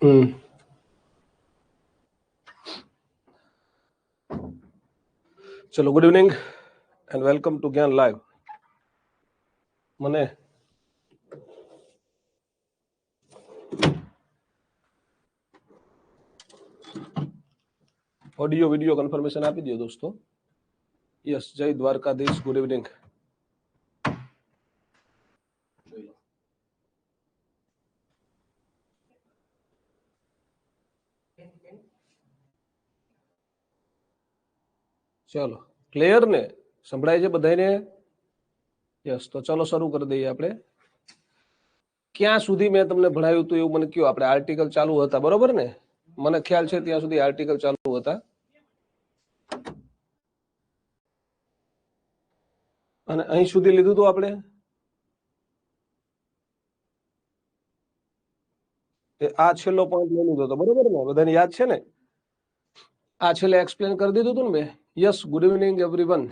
चलो good evening and welcome to Gyan live. મને audio video confirmation આપી દો દોસ્તો। યસ, જય દ્વારકાધીશ, ગુડ ઇવનિંગ। चलो क्लियर ने संभळाय છે બધાને? યસ, તો ચલો શરૂ કરી દઈએ આપણે। ક્યાં સુધી મેં તમને ભણાવ્યું હતું એવું મને કયો? આપણે આર્ટિકલ ચાલુ હતા, બરોબર ને? મને ખ્યાલ છે ત્યાં સુધી આર્ટિકલ ચાલુ હતા અને અહીં સુધી લીધું હતું આપણે। આ છેલ્લો પોઈન્ટ લઈ લીધો હતો, બરોબર ને? બધાને યાદ છે ને? આ છેલ્લે એક્સપ્લેન કરી દીધું હતું ને મેં। Yes, good evening everyone.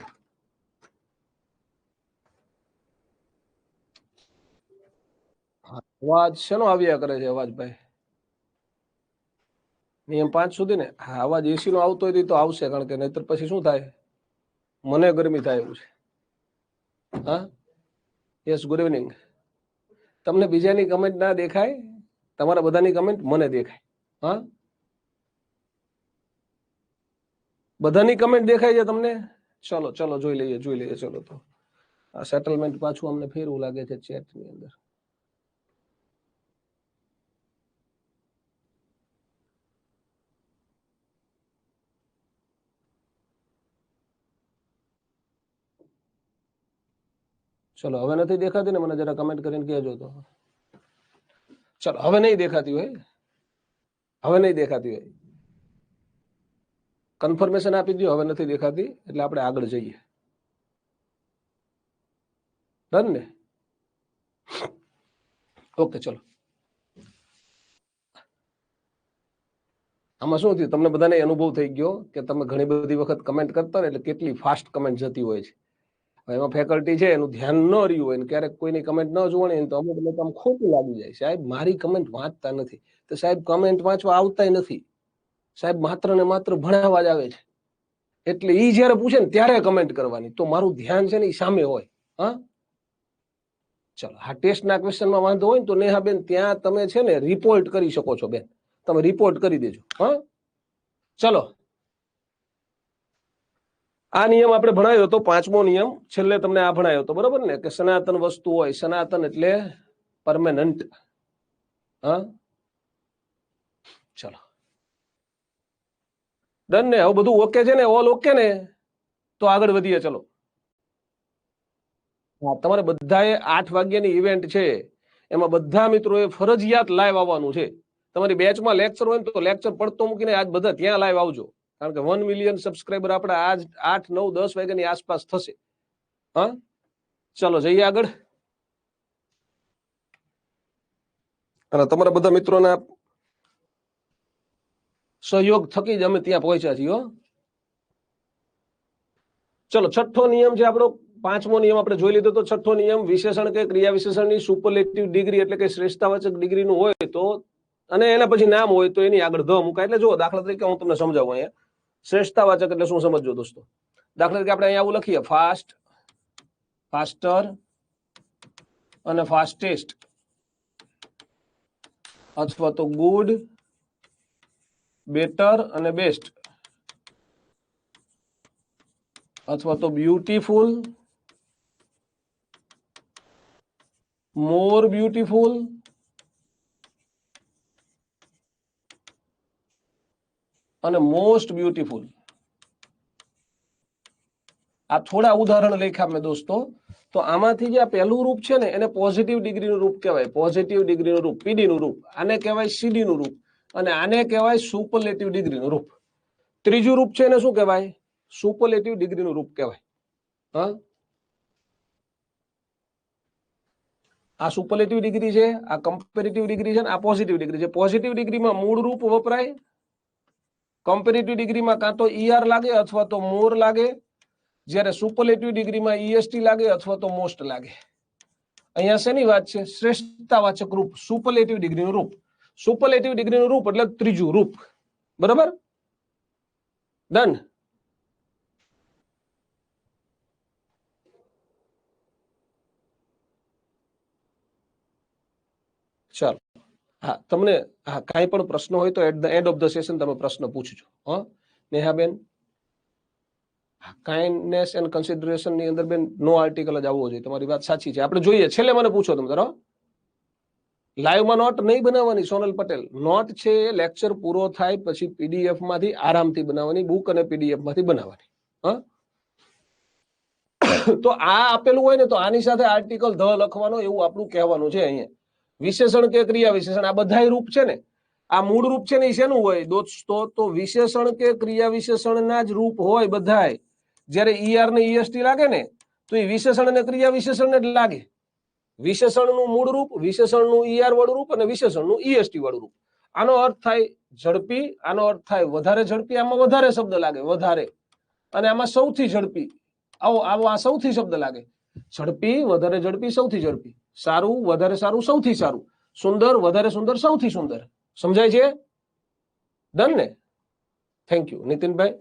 અવાજ શેનો આવ્યા કરે છે? અવાજ ભાઈ નિયમ 5 સુધી ને? હા, અવાજ એસી નો આવતો હોય તો આવશે, કારણ કે નહીતર પછી શું થાય, મને ગરમી થાય એવું છે। હા, યસ, ગુડ ઇવનિંગ। તમને બીજાની કમેન્ટ ના દેખાય? તમારા બધાની કમેન્ટ મને દેખાય? હા, બધાની કમેન્ટ દેખાય છે તમને? ચલો ચલો જોઈ લઈએ ચલો। તો આ સેટલમેન્ટ પાછું અમને ફેરવું લાગે છે ચેટની અંદર। ચલો, હવે નથી દેખાતી ને? મને જરા કમેન્ટ કરીને કહેજો તો। ચલો, હવે નહીં દેખાતી હોય, હવે નહીં દેખાતી હોય, કન્ફર્મેશન આપી દો હવે નથી દેખાતી, એટલે આપણે આગળ જઈએ। ડન ને? ઓકે, ચલો। આમાં શું થયું, તમને બધાને અનુભવ થઈ ગયો કે તમે ઘણી બધી વખત કમેન્ટ કરતા ને એટલે કેટલી ફાસ્ટ કમેન્ટ જતી હોય છે। એમાં ફેકલ્ટી છે એનું ધ્યાન ન રહ્યું હોય ને ક્યારેક કોઈની કમેન્ટ ન જોવાની તો અમુક લોકો આમ ખોટું લાગી જાય, સાહેબ મારી કમેન્ટ વાંચતા નથી। તો સાહેબ કમેન્ટ વાંચવા આવતા નથી, સાહેબ માત્ર ને માત્ર ભણાવવા જ આવે છે। એટલે ઈ જયારે પૂછે ને ત્યારે કમેન્ટ કરવાની, તો મારું ધ્યાન છે ને એ સામે હોય। હા, ચલો, આ ટેસ્ટના ક્વેશ્ચનમાં વાંધો હોય ને તો નેહાબેન ત્યાં તમે છે ને રિપોર્ટ કરી શકો છો બેન, તમે રિપોર્ટ કરી દેજો। હા, ચલો, આ નિયમ આપણે ભણાયો હતો, 5મો નિયમ છેલ્લે તમને આ ભણાયો હતો, બરોબર ને? કે સનાતન વસ્તુ હોય, સનાતન એટલે પરમેનન્ટ। હા, ચલો ડન ને? હવે બધું ઓકે છે ને? ઓલ ઓકે ને? તો આગળ વધીએ, ચલો। હા, તમારે બધાએ 8 વાગ્યાની ઇવેન્ટ છે, એમાં બધા મિત્રોએ ફરજિયાત લાઈવ આવવાનું છે। તમારી બેચમાં લેક્ચર હોય ને તો લેક્ચર પડતો મૂકીને આજ બધા ત્યાં લાઈવ આવજો, કારણ કે 1 મિલિયન સબસ્ક્રાઇબર આપણે આજ 8, 9, 10 વાગ્યાની આસપાસ થશે। હા, ચલો જઈએ આગળ। અને તમારા બધા મિત્રોના સહયોગ થકી જ અમે ત્યાં પહોંચ્યા છીએ। ચલો, છઠ્ઠો નિયમ છે આપણો, 5મો નિયમ આપણે જોઈ લીધો તો છઠ્ઠો નિયમ, વિશેષણ કે ક્રિયા વિશેષણની સુપરલેટિવ ડિગ્રી એટલે કે શ્રેષ્ઠતાવાચક ડિગ્રીનું હોય તો, અને એના પછી નામ હોય તો એની આગળ ધ મુકાય। એટલે જો દાખલા તરીકે હું તમને સમજાવું, અહીંયા શ્રેષ્ઠતાવાચક એટલે શું સમજજો દોસ્તો। દાખલા તરીકે આપણે અહીંયા આવું લખીએ, ફાસ્ટ, ફાસ્ટર અને ફાસ્ટેસ્ટ, અથવા તો ગુડ, બેટર અને બેસ્ટ, અથવા તો બ્યુટીફુલ, મોર બ્યુટીફુલ, અને મોસ્ટ બ્યુટીફુલ। આ થોડા ઉદાહરણ લખ્યા મેં દોસ્તો। તો આમાંથી જે આ પહેલું રૂપ છે ને એને પોઝિટિવ ડિગ્રીનું રૂપ કહેવાય, પોઝિટિવ ડિગ્રીનું રૂપ, પીડી નું રૂપ, આને કહેવાય સીડી નું રૂપ, અને આને કહેવાય સુપરલેટિવ ડિગ્રીનું રૂપ। ત્રીજું રૂપ છે એને શું કહેવાય? સુપરલેટિવ ડિગ્રીનું રૂપ કહેવાય। હા, આ સુપરલેટિવ ડિગ્રી છે, આ કમ્પેરેટિવ ડિગ્રી છે, આ પોઝિટિવ ડિગ્રી છે। પોઝિટિવ ડિગ્રીમાં મૂળ રૂપ વપરાય, કમ્પેરેટિવ ડિગ્રીમાં કાં તો ઈઆર લાગે અથવા તો મોર લાગે, જ્યારે સુપરલેટિવ ડિગ્રીમાં ઈએસટી લાગે અથવા તો મોસ્ટ લાગે। અહીંયા શેની વાત છે? શ્રેષ્ઠતાવાચક રૂપ, સુપરલેટિવ ડિગ્રીનું રૂપ। સુપરલેટિવ ડિગ્રીનું રૂપ એટલે ત્રીજું રૂપ. બરાબર, ડન. ચાલો, હા, તમને હા કાંઈ પણ પ્રશ્ન હોય તો at the end of the session તમે પ્રશ્ન પૂછજો. હા નેહાબેન, કાઇન્ડનેસ એન્ડ કન્સિડરેશન ની અંદર બેન નો આર્ટિકલ જ આવવો જોઈએ. તમારી વાત સાચી છે. આપણે જોઈએ છેલ્લે મને પૂછો તમે જરા. લાઈવમાં નોટ નહીં બનાવવાની સોનલ પટેલ. નોટ છે લેક્ચર પૂરો થાય પછી પીડીએફ માંથી આરામથી બનાવવાની, બુક અને પીડીએફ માંથી બનાવવાની. હા, તો આ આપેલું હોય ને તો આની સાથે આર્ટિકલ ધ લખવાનો એવું આપણું કહેવાનું છે. અહીંયા વિશેષણ કે ક્રિયા વિશેષણ આ બધાય રૂપ છે ને, આ મૂળ રૂપ છે ને એ શેનું હોય દોસ્તો? તો વિશેષણ કે ક્રિયા વિશેષણના જ રૂપ હોય બધાય. જ્યારે ઈઆર ને ઈએસટી લાગે ને તો એ વિશેષણ અને ક્રિયા વિશેષણ જ લાગે. વિશેષણનું મૂળ રૂપ, વિશેષણનું ઈઆર વાળું રૂપ અને વિશેષણનું ઈએસટી વાળું રૂપ. આનો અર્થ થાય ઝડપી, આનો અર્થ થાય વધારે ઝડપી. આમાં વધારે શબ્દ લાગે વધારે, અને આમાં સૌથી ઝડપી. આવો આવો આ સૌથી શબ્દ લાગે. ઝડપી, વધારે ઝડપી, સૌથી ઝડપી. સારું, વધારે સારું, સૌથી સારું. સુંદર, વધારે સુંદર, સૌથી સુંદર. સમજાય છે? ડન ને? Thank you Nitinbhai.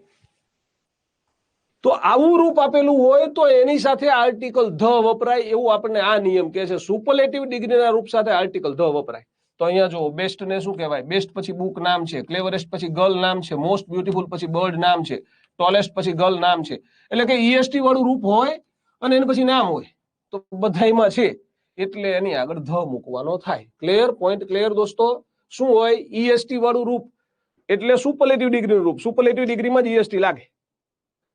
તો આવું રૂપ આપેલું હોય તો એની સાથે આર્ટિકલ ધ વપરાય એવું આપણને આ નિયમ કહે છે. સુપરલેટિવ ડિગ્રીના રૂપ સાથે આર્ટિકલ ધ વપરાય. તો અહીંયા જો બેસ્ટ ને શું કહેવાય? બેસ્ટ પછી બુક નામ છે, ક્લેવરેસ્ટ પછી ગર્લ નામ છે, મોસ્ટ બ્યુટીફુલ પછી બર્ડ નામ છે, ટોલેસ્ટ પછી ગર્લ નામ છે. એટલે કે ઈએસટી વાળું રૂપ હોય અને એની પછી નામ હોય તો બધાયમાં છે એટલે એની આગળ ધ મૂકવાનો થાય. ક્લિયર? પોઈન્ટ ક્લિયર દોસ્તો? શું હોય? ઈએસટી વાળું રૂપ એટલે સુપરલેટિવ ડિગ્રીનું રૂપ. સુપરલેટિવ ડિગ્રીમાં જ ઈએસટી લાગે.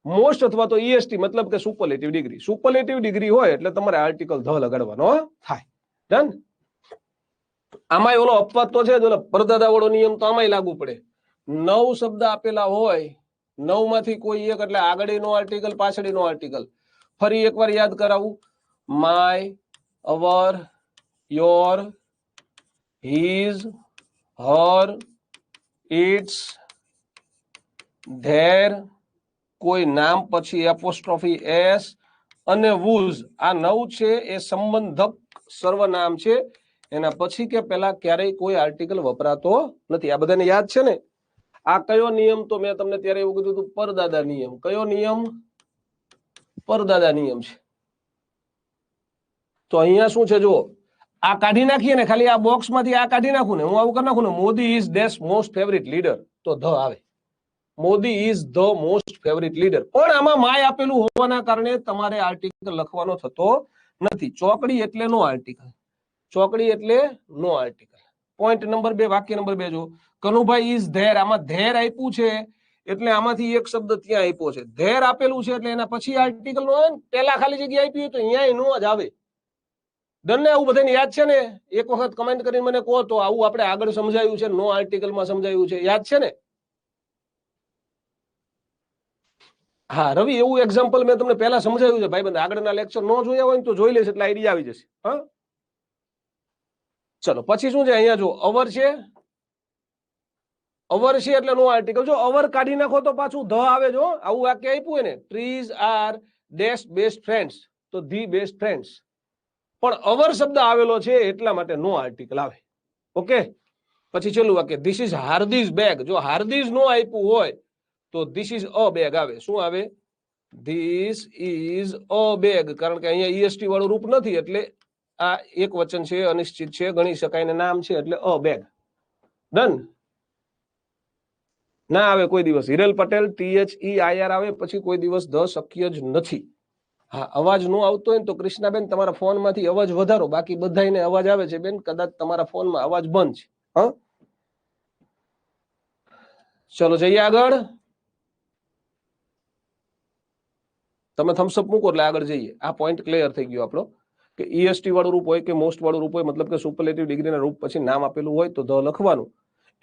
મોસ્ટ અથવા તો ઈએસટી મતલબ કે સુપરલેટિવ ડિગ્રી. સુપરલેટિવ ડિગ્રી હોય એટલે તમારે આર્ટિકલ ધ લગાડવાનો થાય. ડન? આમાંય ઓલો અપવાદ તો છે જ, ઓલો પરદાદા વાળો નિયમ તો આમાંય લાગુ પડે. 9 શબ્દ આપેલા હોય, 9 માંથી કોઈ એક એટલે આગળનો આર્ટિકલ પાછળનો આર્ટિકલ. ફરી એકવાર યાદ કરાવું. My, our, your, his, her, its, their, કોઈ નામ પછી એપોસ્ટ્રોફી એસ અને વુઝ. આ 9 છે એ સંબંધક સર્વનામ છે. એના પછી કે પહેલા ક્યારેય કોઈ આર્ટિકલ વપરાતો નથી. આ બધાને યાદ છે ને? આ કયો નિયમ? તો મેં તમને ત્યારે એવું કીધું હતું, પરદાદા નિયમ. કયો નિયમ? પરદાદા નિયમ છે. તો અહીંયા શું છે? જો આ કાઢી નાખીએ ને, ખાલી આ બોક્સ માંથી આ કાઢી નાખું ને, હું આવું કરી નાખું ને, મોદી ઇઝ દેશ મોસ્ટ ફેવરિટ લીડર, તો ધ આવે. Modi is the most favourite leader. પણ આમાં માય આપેલું હોવાના કારણે તમારે આર્ટિકલ લખવાનો થતો નથી. ચોકડી એટલે નો આર્ટિકલ. ચોકડી એટલે નો આર્ટિકલ. પોઈન્ટ નંબર 2, વાક્ય નંબર 2 જો કનુભાઈ ઇઝ ધેર. આમાં ધેર આપ્યું છે એટલે આમાંથી એક શબ્દ ત્યાં આપ્યો છે. ધેર આપેલું છે એટલે એના પછી આર્ટિકલ નો આવે. પેલા ખાલી જગ્યા આપી તો અહીંયા નો જ આવે. ડન ને? આવું બધાને યાદ છે ને? એક વખત કમેન્ટ કરીને મને કહો તો આવું આપણે આગળ સમજાયું છે, નો આર્ટિકલમાં સમજાયું છે. યાદ છે ને? હા રવિ, એવું એક્ઝામ્પલ મેં તમને પહેલા સમજાવ્યું છે ભાઈ બંધ. આગળના લેક્ચર ન જોયા હોય ને તો જોઈ લેશે એટલે આઈડિયા આવી જશે. હા, ચલો પછી શું છે? અહીંયા જો અવર છે. અવર છે એટલે નો આર્ટિકલ. જો અવર કાઢી નાખો તો પાછું ધ આવે. જો આવું વાક્ય આપ્યું હોય ને, trees are dash best friends, તો ધી બેસ્ટ ફ્રેન્ડ્સ. પણ અવર શબ્દ આવેલો છે એટલા માટે નો આર્ટિકલ આવે. ઓકે, પછી છેલ્લું વાક્ય ધીસ ઇઝ હાર્દીઝ બેગ. જો હાર્દીઝ નો આપ્યું હોય તો ધીસ ઇઝ અ બેગ આવે. શું આવે? This is a bag. કારણ કે અહીંયા ઈએસટી વાળું રૂપ નથી એટલે આ એક વચન છે, અનિશ્ચિત છે, ગણી શકાય ને નામ છે એટલે અ બેગ. ડન? ના આવે કોઈ દિવસ. હિરલ પટેલ THEIR આવે પછી કોઈ દિવસ ધ શક્ય જ નથી. હા, અવાજ નો આવતો હોય ને તો કૃષ્ણાબેન તમારા ફોન માંથી અવાજ વધારો. બાકી બધાને અવાજ આવે છે બેન, કદાચ તમારા ફોનમાં અવાજ બંધ છે. હા, ચલો જઈએ આગળ. તમે થમ્સઅપ મૂકો એટલે આગળ જઈએ. આ પોઈન્ટ ક્લિયર થઈ ગયો આપણો કે ઈએસટી વાળું રૂપ હોય કે મોસ્ટ વાળું રૂપ હોય, મતલબ કે સુપરલેટિવ ડિગ્રીના રૂપ પછી નામ આપેલું હોય તો ધ લખવાનું.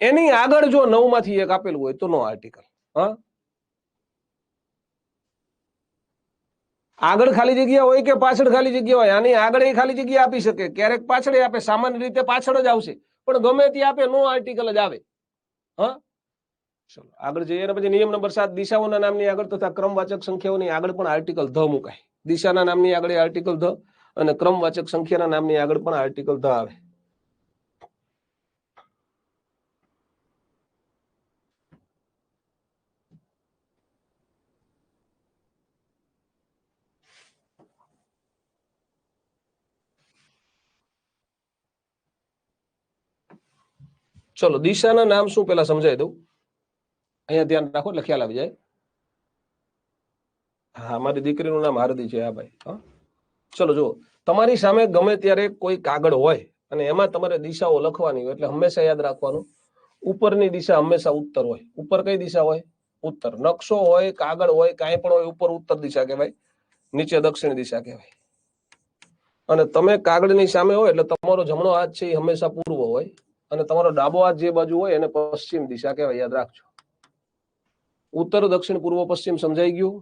એની આગળ જો 9 માંથી એક આપેલું હોય તો નો આર્ટિકલ. હા, આગળ ખાલી જગ્યા હોય કે પાછળ ખાલી જગ્યા હોય, આની આગળ ખાલી જગ્યા આપી શકે, ક્યારેક પાછળ આપે. સામાન્ય રીતે પાછળ જ આવશે, પણ ગમે તે આપે નો આર્ટિકલ જ આવે. હા, ચલો આગળ જઈએ. અને પછી નિયમ નંબર 7, દિશાઓના નામની આગળ તથા ક્રમવાચક સંખ્યાઓની આગળ પણ આર્ટિકલ ધ મુકાય. દિશાના નામની આગળ આર્ટિકલ ધ અને ક્રમવાચક સંખ્યાના નામની આગળ પણ આર્ટિકલ ધ આવે. ચલો દિશાના નામ શું પેલા સમજાવી દઉં, અહીંયા ધ્યાન રાખો એટલે ખ્યાલ આવી જાય. હા, મારી દીકરીનું નામ આરતી છે. હા ભાઈ. હા, ચલો જુઓ, તમારી સામે ગમે ત્યારે કોઈ કાગળ હોય અને એમાં તમારે દિશાઓ લખવાની હોય એટલે હંમેશા યાદ રાખવાનું, ઉપરની દિશા હંમેશા ઉત્તર હોય. ઉપર કઈ દિશા હોય? ઉત્તર. નકશો હોય, કાગળ હોય, કાંઈ પણ હોય, ઉપર ઉત્તર દિશા કહેવાય, નીચે દક્ષિણ દિશા કહેવાય. અને તમે કાગળની સામે હોય એટલે તમારો જમણો હાથ છે એ હંમેશા પૂર્વ હોય અને તમારો ડાબો હાથ જે બાજુ હોય એને પશ્ચિમ દિશા કહેવાય. યાદ રાખજો. ઉત્તર, દક્ષિણ, પૂર્વ, પશ્ચિમ સમજાઈ ગયું?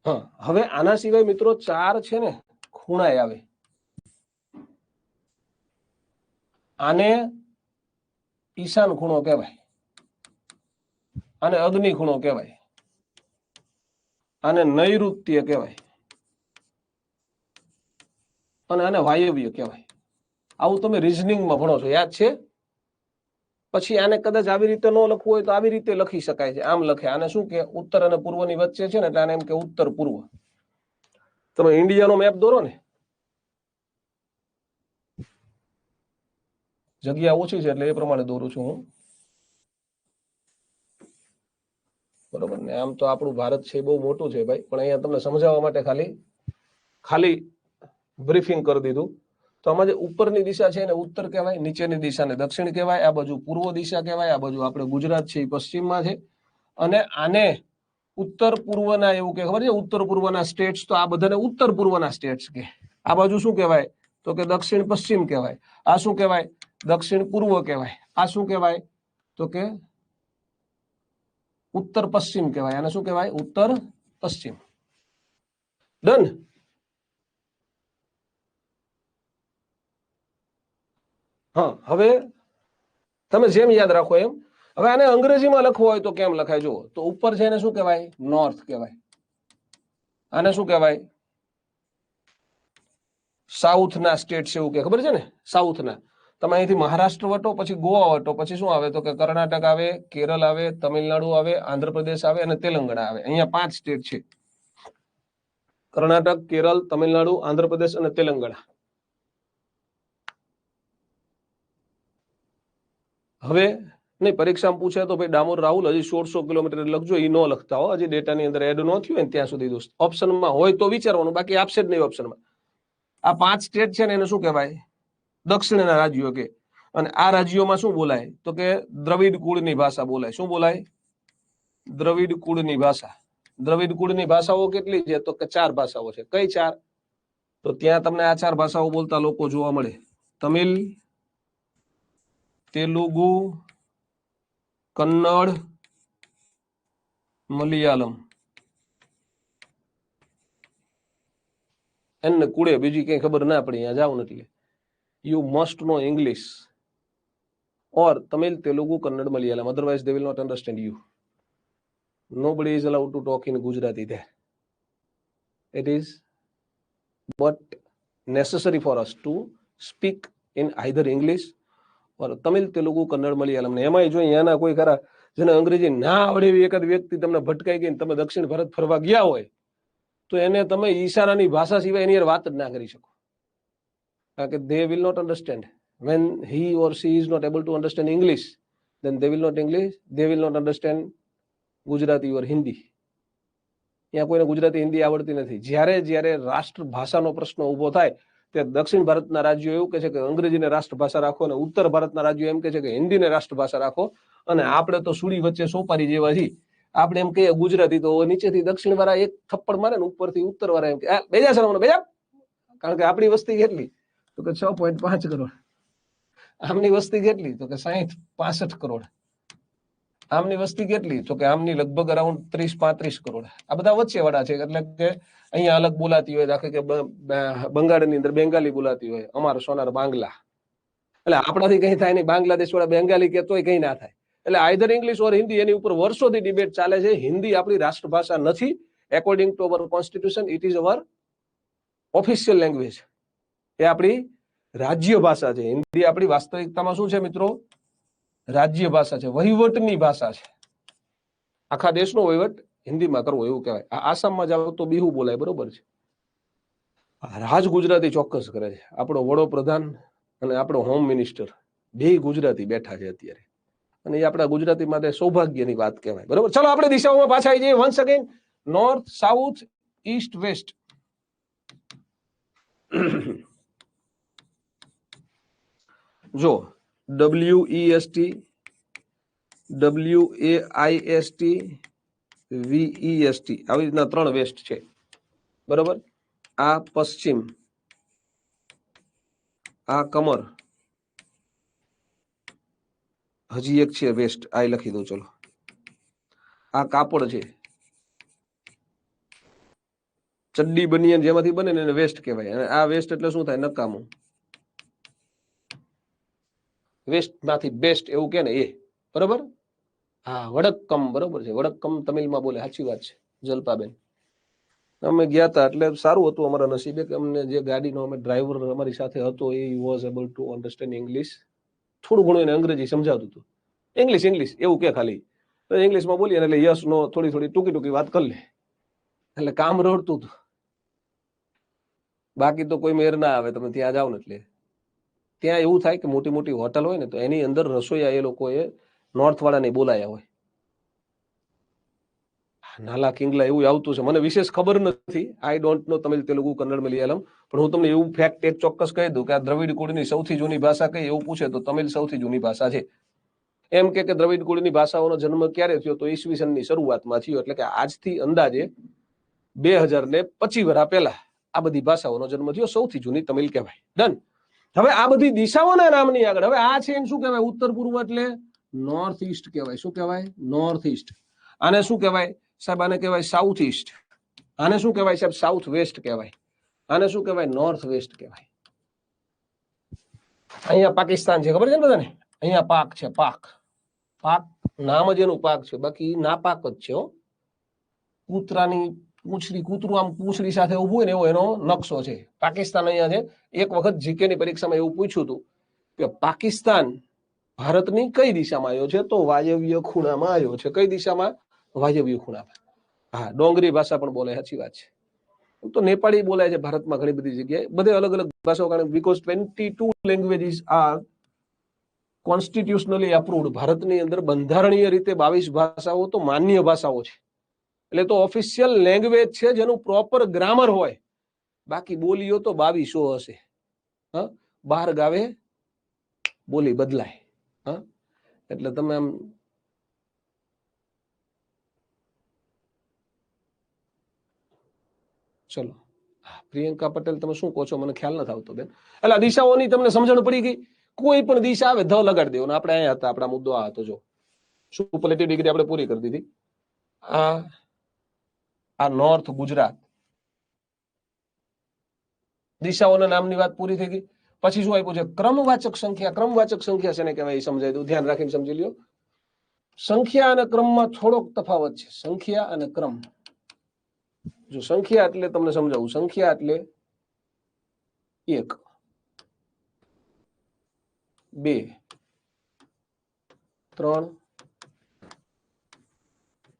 હા, હવે આના સિવાય મિત્રો 4 છે ને ખૂણા આવે. આને ઈશાન ખૂણો કહેવાય, આને અગ્નિ ખૂણો કહેવાય, આને નૈઋત્ય કહેવાય અને આને વાયવ્ય કહેવાય. આવું તમે રિઝનિંગમાં ભણો છો, યાદ છે? પછી આને કદાચ આવી રીતે ન લખવું હોય તો આવી રીતે લખી શકાય છે. આમ લખે. આને શું કે ઉત્તર અને પૂર્વની વચ્ચે છે ને એટલે આને એમ કે ઉત્તર પૂર્વ. તમે ઇન્ડિયાનો મેપ દોરો ને, જગ્યા ઓછી છે એટલે એ પ્રમાણે દોરું છું હું, બરોબર ને? આમ તો આપણું ભારત છે બહુ મોટું છે ભાઈ, પણ અહીંયા તમને સમજાવવા માટે ખાલી બ્રીફિંગ કરી દીધું. તો આમાં જે ઉપરની દિશા છે એને ઉત્તર કહેવાય, નીચેની દિશાને દક્ષિણ કહેવાય, આ બાજુ પૂર્વ દિશા કહેવાય, આ બાજુ આપણે ગુજરાત છે એ પશ્ચિમમાં છે. અને આને ઉત્તર પૂર્વના એવું કે ખબર છે, ઉત્તર પૂર્વના સ્ટેટ્સ, તો આ બધાને ઉત્તર પૂર્વના સ્ટેટ્સ કે. આ બાજુ શું કહેવાય? તો કે દક્ષિણ પશ્ચિમ કહેવાય. આ શું કહેવાય? દક્ષિણ પૂર્વ કહેવાય. આ શું કહેવાય? તો કે ઉત્તર પશ્ચિમ કહેવાય. આને શું કહેવાય? ઉત્તર પશ્ચિમ. ડન. હા, હવે તમે જેમ યાદ રાખો એમ. હવે આને અંગ્રેજીમાં લખવું હોય તો કેમ લખાય? જુઓ, તો ઉપર છે એને શું કહેવાય? નોર્થ કહેવાય. આને શું કહેવાય? સાઉથના સ્ટેટ છે એવું કે ખબર છે ને? સાઉથના. તમે અહીંથી મહારાષ્ટ્ર વટો, પછી ગોવા વટો, પછી શું આવે? તો કે કર્ણાટક આવે, કેરળ આવે, તમિલનાડુ આવે, આંધ્રપ્રદેશ આવે અને તેલંગાણા આવે. અહીંયા 5 સ્ટેટ છે: કર્ણાટક, કેરળ, તમિલનાડુ, આંધ્રપ્રદેશ અને તેલંગાણા. હવે નહીં, પરીક્ષામાં પૂછે તો ભાઈ ડામોર રાહુલ હજી 1600 કિલોમીટર લખજો, એ ન લખતા હો, હજી ડેટાની અંદર એડ ન થયું હોય ત્યાં સુધી દોસ્ત. ઓપ્શનમાં હોય તો વિચારવાનું, બાકી આપશે જ નહીં ઓપ્શનમાં. આ 5 સ્ટેટ છે ને એને શું કહેવાય? દક્ષિણના રાજ્યો કે. અને આ રાજ્યોમાં શું બોલાય? તો કે દ્રવિડ કુળની ભાષા બોલાય. શું બોલાય? દ્રવિડ કુળની ભાષા. દ્રવિડ કુળની ભાષાઓ કેટલી છે? તો કે 4 ભાષાઓ છે. કઈ 4? તો ત્યાં તમને આ 4 ભાષાઓ બોલતા લોકો જોવા મળે: તમિલ, તેલુગુ, કન્નડ, મલયાલમ. એને કુળે બીજી કઈ ખબર ના પડી અહીંયા જાવ એટલે you must know English or Tamil, Telugu, Kannada, Malayalam. Otherwise, they will not understand you. Nobody is allowed to talk in Gujarati there. It is but necessary for us to speak in either English or Tamil, Telugu, Kannada, Malayalam. ને એમાંય જો અહીંયાના કોઈ ખરા જેને અંગ્રેજી ના આવડે એવી એકાદ વ્યક્તિ તમને ભટકાઈ ગઈ, તમે દક્ષિણ ભારત ફરવા ગયા હોય તો એને તમે ઈશારાની ભાષા સિવાય એની વાત જ ના કરી શકો, કારણ કે they will not understand. When he or she is not able to understand English, then they will not understand Gujarati or Hindi. ત્યાં કોઈને ગુજરાતી હિન્દી આવડતી નથી. જ્યારે રાષ્ટ્ર ભાષાનો પ્રશ્ન ઉભો થાય ત્યારે દક્ષિણ ભારતના રાજ્યો એવું કહે છે કે અંગ્રેજીને રાષ્ટ્રભાષા રાખો, અને ઉત્તર ભારતના રાજ્યો એમ કહે છે કે હિન્દીને રાષ્ટ્રભાષા રાખો. અને આપણે તો સુડી વચ્ચે સોપારી જેવા છીએ. આપણે એમ કહીએ ગુજરાતી, તો નીચેથી દક્ષિણ વાળા એક થપ્પડ મારે ને ઉપરથી ઉત્તર વાળા એમ કે બેજા સરવાનો બેજા, કારણ કે આપણી વસ્તી કેટલી? તો કે 6.5 કરોડ. આમની વસ્તી કેટલી? તો કે 65 કરોડ. આમની વસ્તી કેટલી? તો કે આમની લગભગ અરાઉન્ડ 30-35 કરોડ. આ બધા વચ્ચે વાળા છે, એટલે કે અહીંયા અલગ બોલાતી હોય, દાખલે કે બંગાળની અંદર બેંગાલી બોલાતી હોય, અમારો સોનાર બાંગ્લા. એટલે આપણાથી કઈ થાય નહીં, બાંગ્લાદેશ વાળા બેંગાલી કે તોય કઈ ના થાય. એટલે આઈધર ઇંગ્લિશ ઓર હિન્દી, એની ઉપર વર્ષોથી ડિબેટ ચાલે છે. હિન્દી આપણી રાષ્ટ્રભાષા નથી. According to our constitution it is our official language. એ આપણી રાજ્ય ભાષા છે. હિન્દી આપણી વાસ્તવિકતામાં શું છે મિત્રો? રાજ્ય ભાષા છે, વહીવટની ભાષા છે. આખા દેશનો વહીવટ હિન્દીમાં કરવો એવું કહેવાય. આસામમાં જાવ તો બિહુ બોલાય, બરોબર છે. રાજ ગુજરાતી ચોક્કસ કરે છે. આપણો વડોપ્રધાન અને આપણો હોમ મિનિસ્ટર બે ગુજરાતી બેઠા છે અત્યારે, અને એ આપણા ગુજરાતી માટે સૌભાગ્યની વાત કહેવાય. બરોબર, ચલો આપણે દિશાઓમાં પાછા આવી જઈએ. Once again, north, south, east, west. જો WEST, WAIST, VEST આવી રીતના 3 વેસ્ટ છે. બરોબર, આ પશ્ચિમ, આ કમર, હજી એક છે વેસ્ટ, આ લખી દઉં. ચલો, આ કાપડ છે, ચડ્ડી બનિયન જેમાંથી બને ને એને વેસ્ટ કહેવાય. અને આ વેસ્ટ એટલે શું થાય? નકામું. વેસ્ટ માંથી બેસ્ટ એવું કે ને એ. બરોબર, હા, વડક્કમ. બરોબર છે, વડક્કમ તમિલમાં બોલે. સાચી વાત છે જલ્પાબેન. અમે ગયા હતા એટલે સારું હતું અમારા નસીબે કે અમને જે ગાડીનો અમે ડ્રાઈવર અમારી સાથે હતો એ was able to understand English. થોડું ઘણું એને અંગ્રેજી સમજાવતું હતું. ઇંગ્લિશ એવું કે ખાલી ઇંગ્લિશમાં બોલીએ એટલે યસ નો થોડી ટૂંકી વાત કરી લે એટલે કામ રડતું હતું. બાકી તો કોઈ મેર ના આવે. તમે ત્યાં જાઓ ને એટલે ત્યાં એવું થાય કે મોટી મોટી હોટલ હોય ને તો એની અંદર રસોઈયા એ લોકોએ નોર્થ વાળાને બોલાયા હોય. નાલા કિંગલા એવું આવતું છે, મને વિશેષ ખબર નથી. I don't know Tamil, Telugu, Kannada, Malayalam. પણ હું તમને એવું ફેક્ટ એક ચોક્કસ કહી દઉં કે આ દ્રવિડ કુળની સૌથી જૂની ભાષા કઈ એવું પૂછે તો તમિલ સૌથી જૂની ભાષા છે. એમ કે દ્રવિડ કુળની ભાષાઓનો જન્મ ક્યારે થયો તો ઈસવીસનની શરૂઆતમાં થયો. એટલે કે આજથી અંદાજે 2025 વર્ષ પહેલા આ બધી ભાષાઓનો જન્મ થયો. સૌથી જૂની તમિલ કહેવાય. ડન. હવે આ બધી દિશાઓના નામની આગળ હવે આ છે એને શું કહેવાય? ઉત્તર પૂર્વ એટલે નોર્થ ઈસ્ટ કહેવાય. શું કહેવાય? North East. આને શું કહેવાય સાહેબ? આને કહેવાય સાઉથ ઈસ્ટ. આને શું કહેવાય સાહેબ? સાઉથ વેસ્ટ કહેવાય. આને શું કહેવાય? નોર્થ વેસ્ટ કહેવાય. અહીંયા પાકિસ્તાન છે, ખબર છે ને બધાને? અહીંયા પાક છે, પાક. પાક નામ જ એનું પાક છે, બાકી નાપાક જ છે. કૂતરાની પૂંછડી, કૂતરું આમ પૂંછડી સાથે ઉભું હોય ને એવો એનો નકશો છે. પાકિસ્તાન અહીંયા છે. એક વખત જીકેની પરીક્ષામાં એવું પૂછ્યું હતું કે પાકિસ્તાન ભારતની કઈ દિશામાં આવ્યો છે? તો વાયવ્ય ખૂણામાં આવ્યો છે. કઈ દિશામાં? વાયવ્ય ખૂણામાં. હા, ડોંગરી ભાષા પણ બોલે. સાચી વાત છે. તો નેપાળી બોલાય છે ભારતમાં ઘણી બધી જગ્યાએ. બધે અલગ અલગ ભાષાઓ, કારણ બીકોઝ 22 લેંગ્વેજીસ આર કોન્સ્ટિટ્યુશનલી અપ્રુવડ. ભારતની અંદર બંધારણીય રીતે 22 ભાષાઓ તો માન્ય ભાષાઓ છે. એટલે તો ઓફિશિયલ લેંગ્વેજ છે જેનું પ્રોપર ગ્રામર હોય. બાકી બોલીઓ તો 2200 હશે. હા, 12 ગાવે બોલી બદલાય. હા, એટલે તમે આમ ચલો. પ્રિયંકા પટેલ, તમે શું કહો છો? મને ખ્યાલ નથી આવતો બેન. એટલે દિશાઓની તમને સમજણ પડી ગઈ? કોઈ પણ દિશા આવે ધ લગાડી દેવાનો. આપણે અહીંયા હતા, આપણા મુદ્દો આ હતો. જો સુપરલેટિવ ડિગ્રી આપણે પૂરી કરી દીધી. આ નોર્થ ગુજરાત. દિશાઓના નામની વાત પૂરી થઈ ગઈ. પછી શું આપ્યું છે? ક્રમવાચક સંખ્યા. ક્રમવાચક સંખ્યા શેને કહેવાય એ સમજાય દઉં. ધ્યાન રાખીને સમજી લ્યો. સંખ્યા અને ક્રમમાં થોડોક તફાવત છે. સંખ્યા અને ક્રમ. જો સંખ્યા એટલે તમને સમજાવું. સંખ્યા એટલે 1, 2, 3,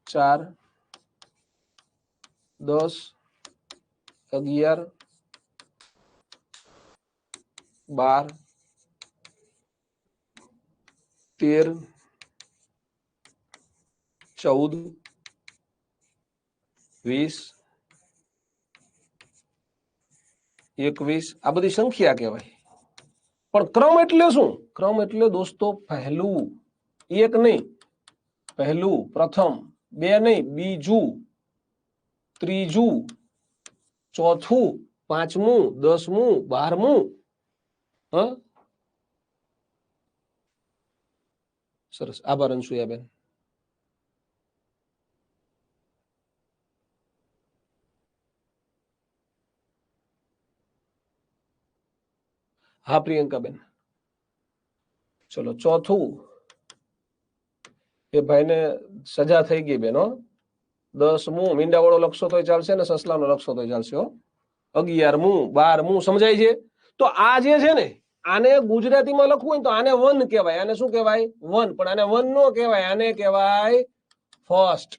4, 10, 11, 12, 13, 14, 20, 21. આ બધી સંખ્યા કહેવાય. પણ ક્રમ એટલે શું? ક્રમ એટલે દોસ્તો પહેલું. એક નહીં, પહેલું, પ્રથમ. 2 નહીં, બીજું, ત્રીજું, ચોથું, પાંચમું, 10મું, 12મું. હા, સરસ. આભાર અંશુયાબેન. હા પ્રિયંકાબેન. ચલો, ચોથું. એ ભાઈને સજા થઈ ગઈ બેન. 10મું મીંડા વાળો લખશો તોય ચાલશે ને સસલાનો લખશો તોય ચાલશે. 11મું, 12મું. સમજાય છે? તો આ જે છે ને, આને ગુજરાતીમાં લખવું હોય તો આને વન કહેવાય. આને શું કહેવાય? વન. પણ આને વન નો કહેવાય, આને કહેવાય ફર્સ્ટ.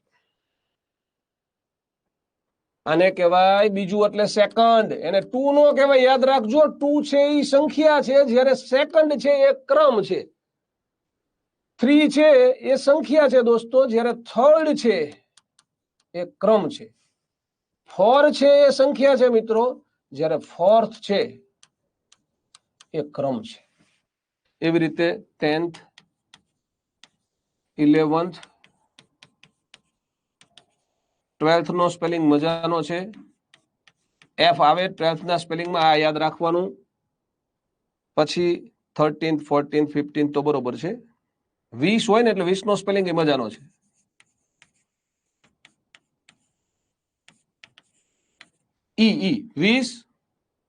આને કહેવાય બીજું એટલે સેકન્ડ. એને ટુ નો કહેવાય, યાદ રાખજો. ટુ છે એ સંખ્યા છે, જ્યારે સેકન્ડ છે એ ક્રમ છે. 3 છે એ સંખ્યા છે દોસ્તો, જ્યારે થર્ડ છે એ ક્રમ છે. 4 છે એ સંખ્યા છે મિત્રો, જ્યારે ફોર્થ છે એ ક્રમ છે. એવી રીતે 10th 11th 12th નો સ્પેલિંગ મજાનો છે. એફ આવે 12th ના સ્પેલિંગમાં, આ યાદ રાખવાનું. પછી 13th 14th 15th તો બરોબર છે. 20 હોય ને એટલે 20 નો સ્પેલિંગ એ મજાનો છે. ઈ 20.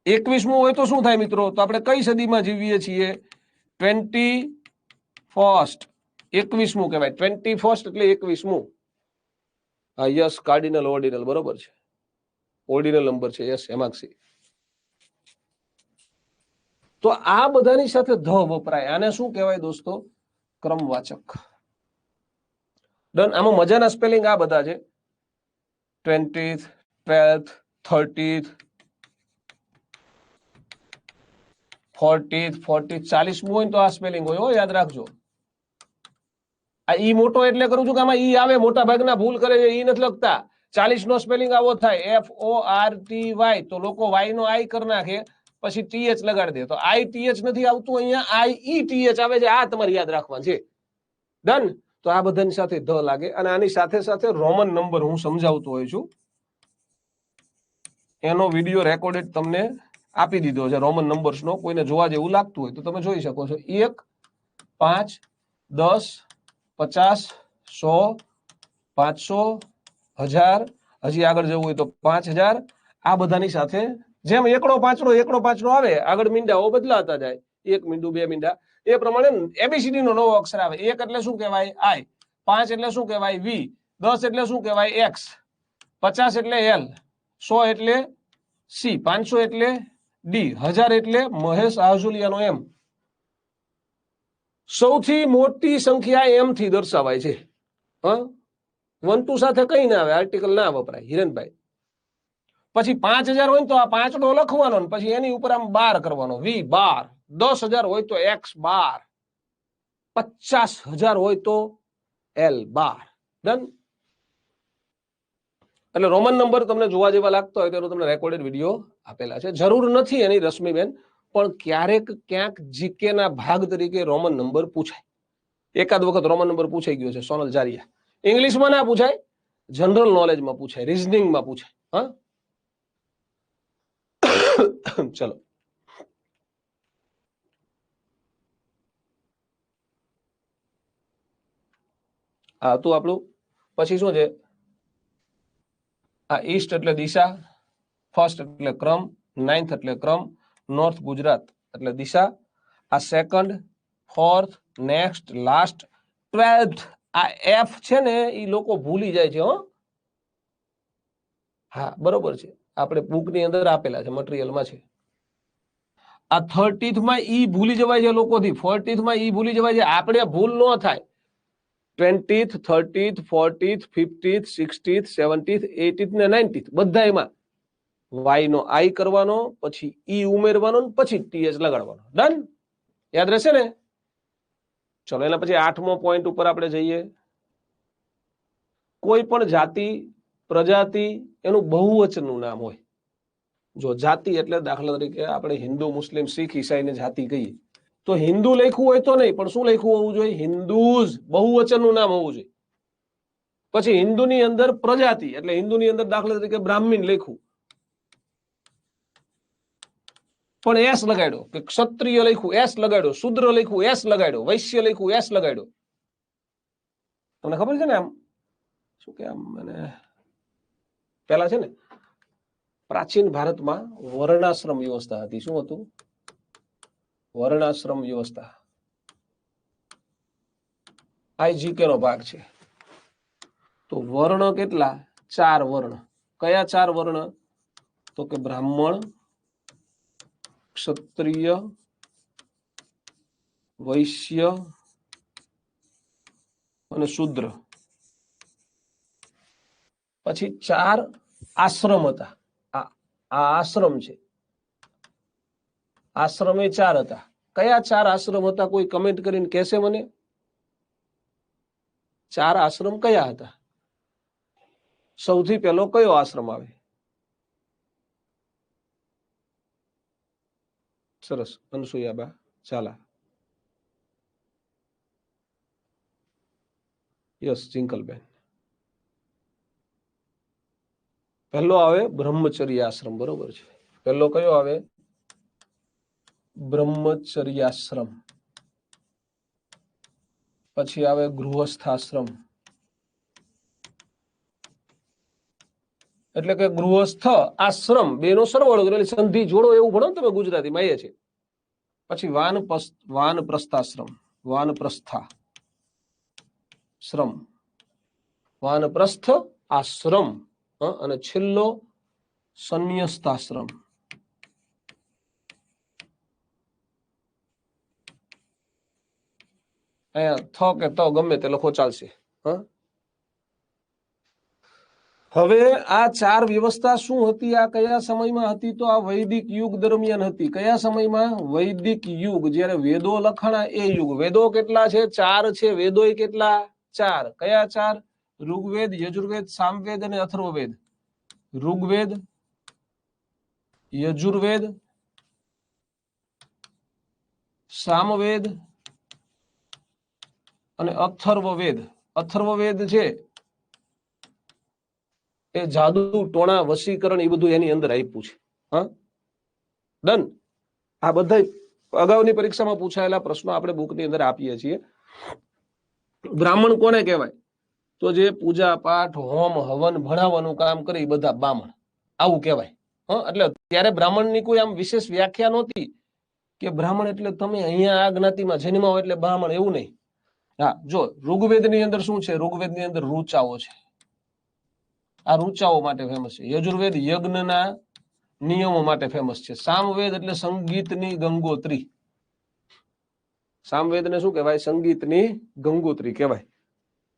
21મું હોય તો શું થાય મિત્રો? તો આપણે કઈ સદીમાં જીવીએ છીએ? 21st. 21મું કહેવાય. 21st એટલે 21મું. હા યસ, કાર્ડિનલ ઓર્ડિનલ બરોબર છે. ઓર્ડિનલ નંબર છે. યસ હેમાંક્ષી. તો આ બધાની સાથે ધ વપરાય. આને શું કહેવાય દોસ્તો? ક્રમવાચક. ડન. આમાં મજાના સ્પેલિંગ આ બધા છે. 20th 12th 30th 40th 40th 40મું હોય તો આ સ્પેલિંગ હોય, યાદ રાખજો. આ ઈ મોટો એટલે કરું છું કે આમાં ઈ આવે, મોટા ભાગના ભૂલ કરે છે, ઈ નથી લખતા. 40 નો સ્પેલિંગ આવો થાય, FORTY, તો લોકો વાય નો આઈ કરી નાખે, પછી TH લગાડી દે. તો ITH નથી આવતું, અહીંયા IETH આવે છે. આ તમારે યાદ રાખવાનું છે. ડન. તો આ બધાની સાથે ધ લાગે. અને આની સાથે સાથે રોમન નંબર હું સમજાવતો હોય છું, એનો વિડીયો રેકોર્ડેડ તમને આપી દીધો છે રોમન નંબર્સ નો. કોઈને જોવા જેવું લાગતું હોય તો તમે જોઈ શકો છો. 1 5 10 50 100 500 1000, હજી આગળ જવું હોય તો 5000. આ બધાની સાથે જેમ એકડો પાંચડો આવે, આગળ મીંડાઓ બદલાતા જાય. 1 મીંડું 2 મીંડા, એ પ્રમાણે એબીસીડી નો નવો અક્ષર આવે. 1 એટલે શું કહેવાય? આઈ. 5 એટલે શું કહેવાય? વી. 10 એટલે શું કહેવાય? એક્સ. 50 એટલે એલ. 100 એટલે સી. 500 એટલે ડી. 1000 એટલે મહેશ આહુલિયાનો એમ. સૌથી મોટી સંખ્યા એમ થી દર્શાવાય છે. 1 2 સાથે કઈ ના આવે, આર્ટિકલ ના વપરાય હિરેનભાઈ. પછી 5000 હોય તો આ પાંચડો લખવાનો, પછી એની ઉપર આમ બાર કરવાનો, વી બાર. 10,000 હોય તો એક્સ બાર. 50,000 હોય તો એલ બાર. ડન. એટલે રોમન નંબર તમને જોવા જેવા લાગતા હોય તેનો તમને રેકોર્ડેડ વિડીયો આપેલા છે. જરૂર નથી એની રશ્મિબેન, પણ ક્યારેક ક્યાંક જીકે ના ભાગ તરીકે રોમન નંબર પૂછાય. એકાદ વખત રોમન નંબર પૂછાઈ ગયો છે સોનલ જારિયા. ઇંગ્લિશમાં ના પૂછાય, જનરલ નોલેજમાં પૂછાય, રીઝનિંગમાં પૂછાય. હા ચલો. આ હતું આપણું. પછી શું છે? આ ઈસ્ટ એટલે દિશા, ફર્સ્ટ એટલે ક્રમ, 9th એટલે ક્રમ, નોર્થ ગુજરાત એટલે દિશા, આ second, fourth, next, last, 12th. આ એફ છે ને એ લોકો ભૂલી જાય છે. હા બરોબર છે, આપણે બુકની અંદર આપેલા છે, મટીરિયલમાં છે. આ 30th માં ઈ ભૂલી જવાય છે લોકોથી, 40th માં ઈ ભૂલી જવાય છે. આપણે ભૂલ ન થાય. 20th 30th 40th 50th 60th 70th 80th ને 90th બધા એમાં વાય નો આઈ કરવાનો, પછી ઈ ઉમેરવાનો, પછી ટીએચ લગાડવાનો. ડન. યાદ રહેશે ને? ચલો એના પછી 8મો પોઈન્ટ ઉપર આપણે જઈએ. કોઈ પણ જાતિ પ્રજાતિ એનું બહુવચનનું નામ હોય. જો જાતિ એટલે દાખલા તરીકે આપણે હિન્દુ મુસ્લિમ શીખ ઈસાઈને જાતિ કહીએ, તો હિન્દુ લખ્યું હોય તો નહીં, પણ શું લખ્યું હોવું જોઈએ? હિન્દુઝ. બહુવચનનું નામ હોવું જોઈએ. પછી હિન્દુની અંદર પ્રજાતિ એટલે હિન્દુની અંદર દાખલા તરીકે બ્રાહ્મણ લખ્યું, પણ એસ લગાડ્યો. કે ક્ષત્રિય લખ્યું, એસ લગાડ્યો. શુદ્ર લખ્યું, એસ લગાડ્યો. વૈશ્ય લખ્યું, એસ લગાડ્યો. તમને ખબર છે ને આમ શું કે આમ મને પેલા છે ને પ્રાચીન ભારતમાં વર્ણાશ્રમ વ્યવસ્થા હતી. શું હતું? વર્ણાશ્રમ વ્યવસ્થા. આઈજીકે નો ભાગ છે. તો વર્ણ કેટલા? 4 વર્ણ. કયા 4 વર્ણ? તો કે બ્રાહ્મણ, ક્ષત્રિય, વૈશ્ય અને શૂદ્ર. પછી 4 આશ્રમ હતા. આ આશ્રમ છે. આશ્રમ એ 4 હતા. કયા 4 આશ્રમ હતા? કોઈ કમેન્ટ કરીને કહેશે મને? 4 આશ્રમ કયા હતા? સૌથી પહેલો કયો આશ્રમ આવે? સરસ, અનસુયાબા ચાલા. યસ, ચિંકલબેન. પહેલો આવે બ્રહ્મચર્ય આશ્રમ, બરોબર છે. પહેલો કયો આવે? બ્રહ્મચર્યાશ્રમ. પછી આવે ગૃહસ્થાશ્રમ. એટલે કે ગૃહસ્થ આશ્રમ બેનો સરવાળો એટલે સંધિ જોડો એવું ભણો તમે ગુજરાતીમાં, એ છે. પછી વાનપ્રસ્થાશ્રમ, વાનપ્રસ્થા શ્રમ, વાનપ્રસ્થ આશ્રમ, અને છેલ્લો સંન્યસ્તાશ્રમ. અહીંયા થ કે ત ગમે તે લખો ચાલશે. હવે આ 4 વ્યવસ્થા શું હતી? આ કયા સમયમાં હતી? તો આ વૈદિક યુગ દરમિયાન હતી. કયા સમયમાં? વૈદિક યુગ, જ્યારે વેદો લખાણા એ યુગ. વેદો કેટલા છે? 4 છે. વેદો કેટલા? 4. કયા 4? ઋગ્વેદ, યજુર્વેદ, સામવેદ અને અથર્વવેદ. ઋગ્વેદ, યજુર્વેદ, સામવેદ અને અથર્વવેદ. અથર્વવેદ છે એ જાદુ, ટોણા, વશીકરણ એ બધું એની અંદર આપ્યું છે. હા, ડન. આ બધા અગાઉની પરીક્ષામાં પૂછાયેલા પ્રશ્નો આપણે બુકની અંદર આપીએ છીએ. બ્રાહ્મણ કોને કહેવાય? તો જે પૂજા પાઠ, હોમ, હવન, ભણાવવાનું કામ કરે એ બધા બ્રાહ્મણ, આવું કહેવાય. એટલે ત્યારે બ્રાહ્મણની કોઈ આમ વિશેષ વ્યાખ્યા નહોતી કે બ્રાહ્મણ એટલે તમે અહીંયા આ જ્ઞાતિમાં જન્માઓ એટલે બ્રાહ્મણ, એવું નહીં. હા, જો ઋગ્વેદની અંદર શું છે? ઋગ્વેદની અંદર ઋચાઓ છે. આ ઋચાઓ માટે ફેમસ છે. યજુર્વેદ યજ્ઞના નિયમો માટે ફેમસ છે. સામવેદ એટલે સંગીતની ગંગોત્રી. સામવેદને શું કહેવાય? સંગીતની ગંગોત્રી કહેવાય.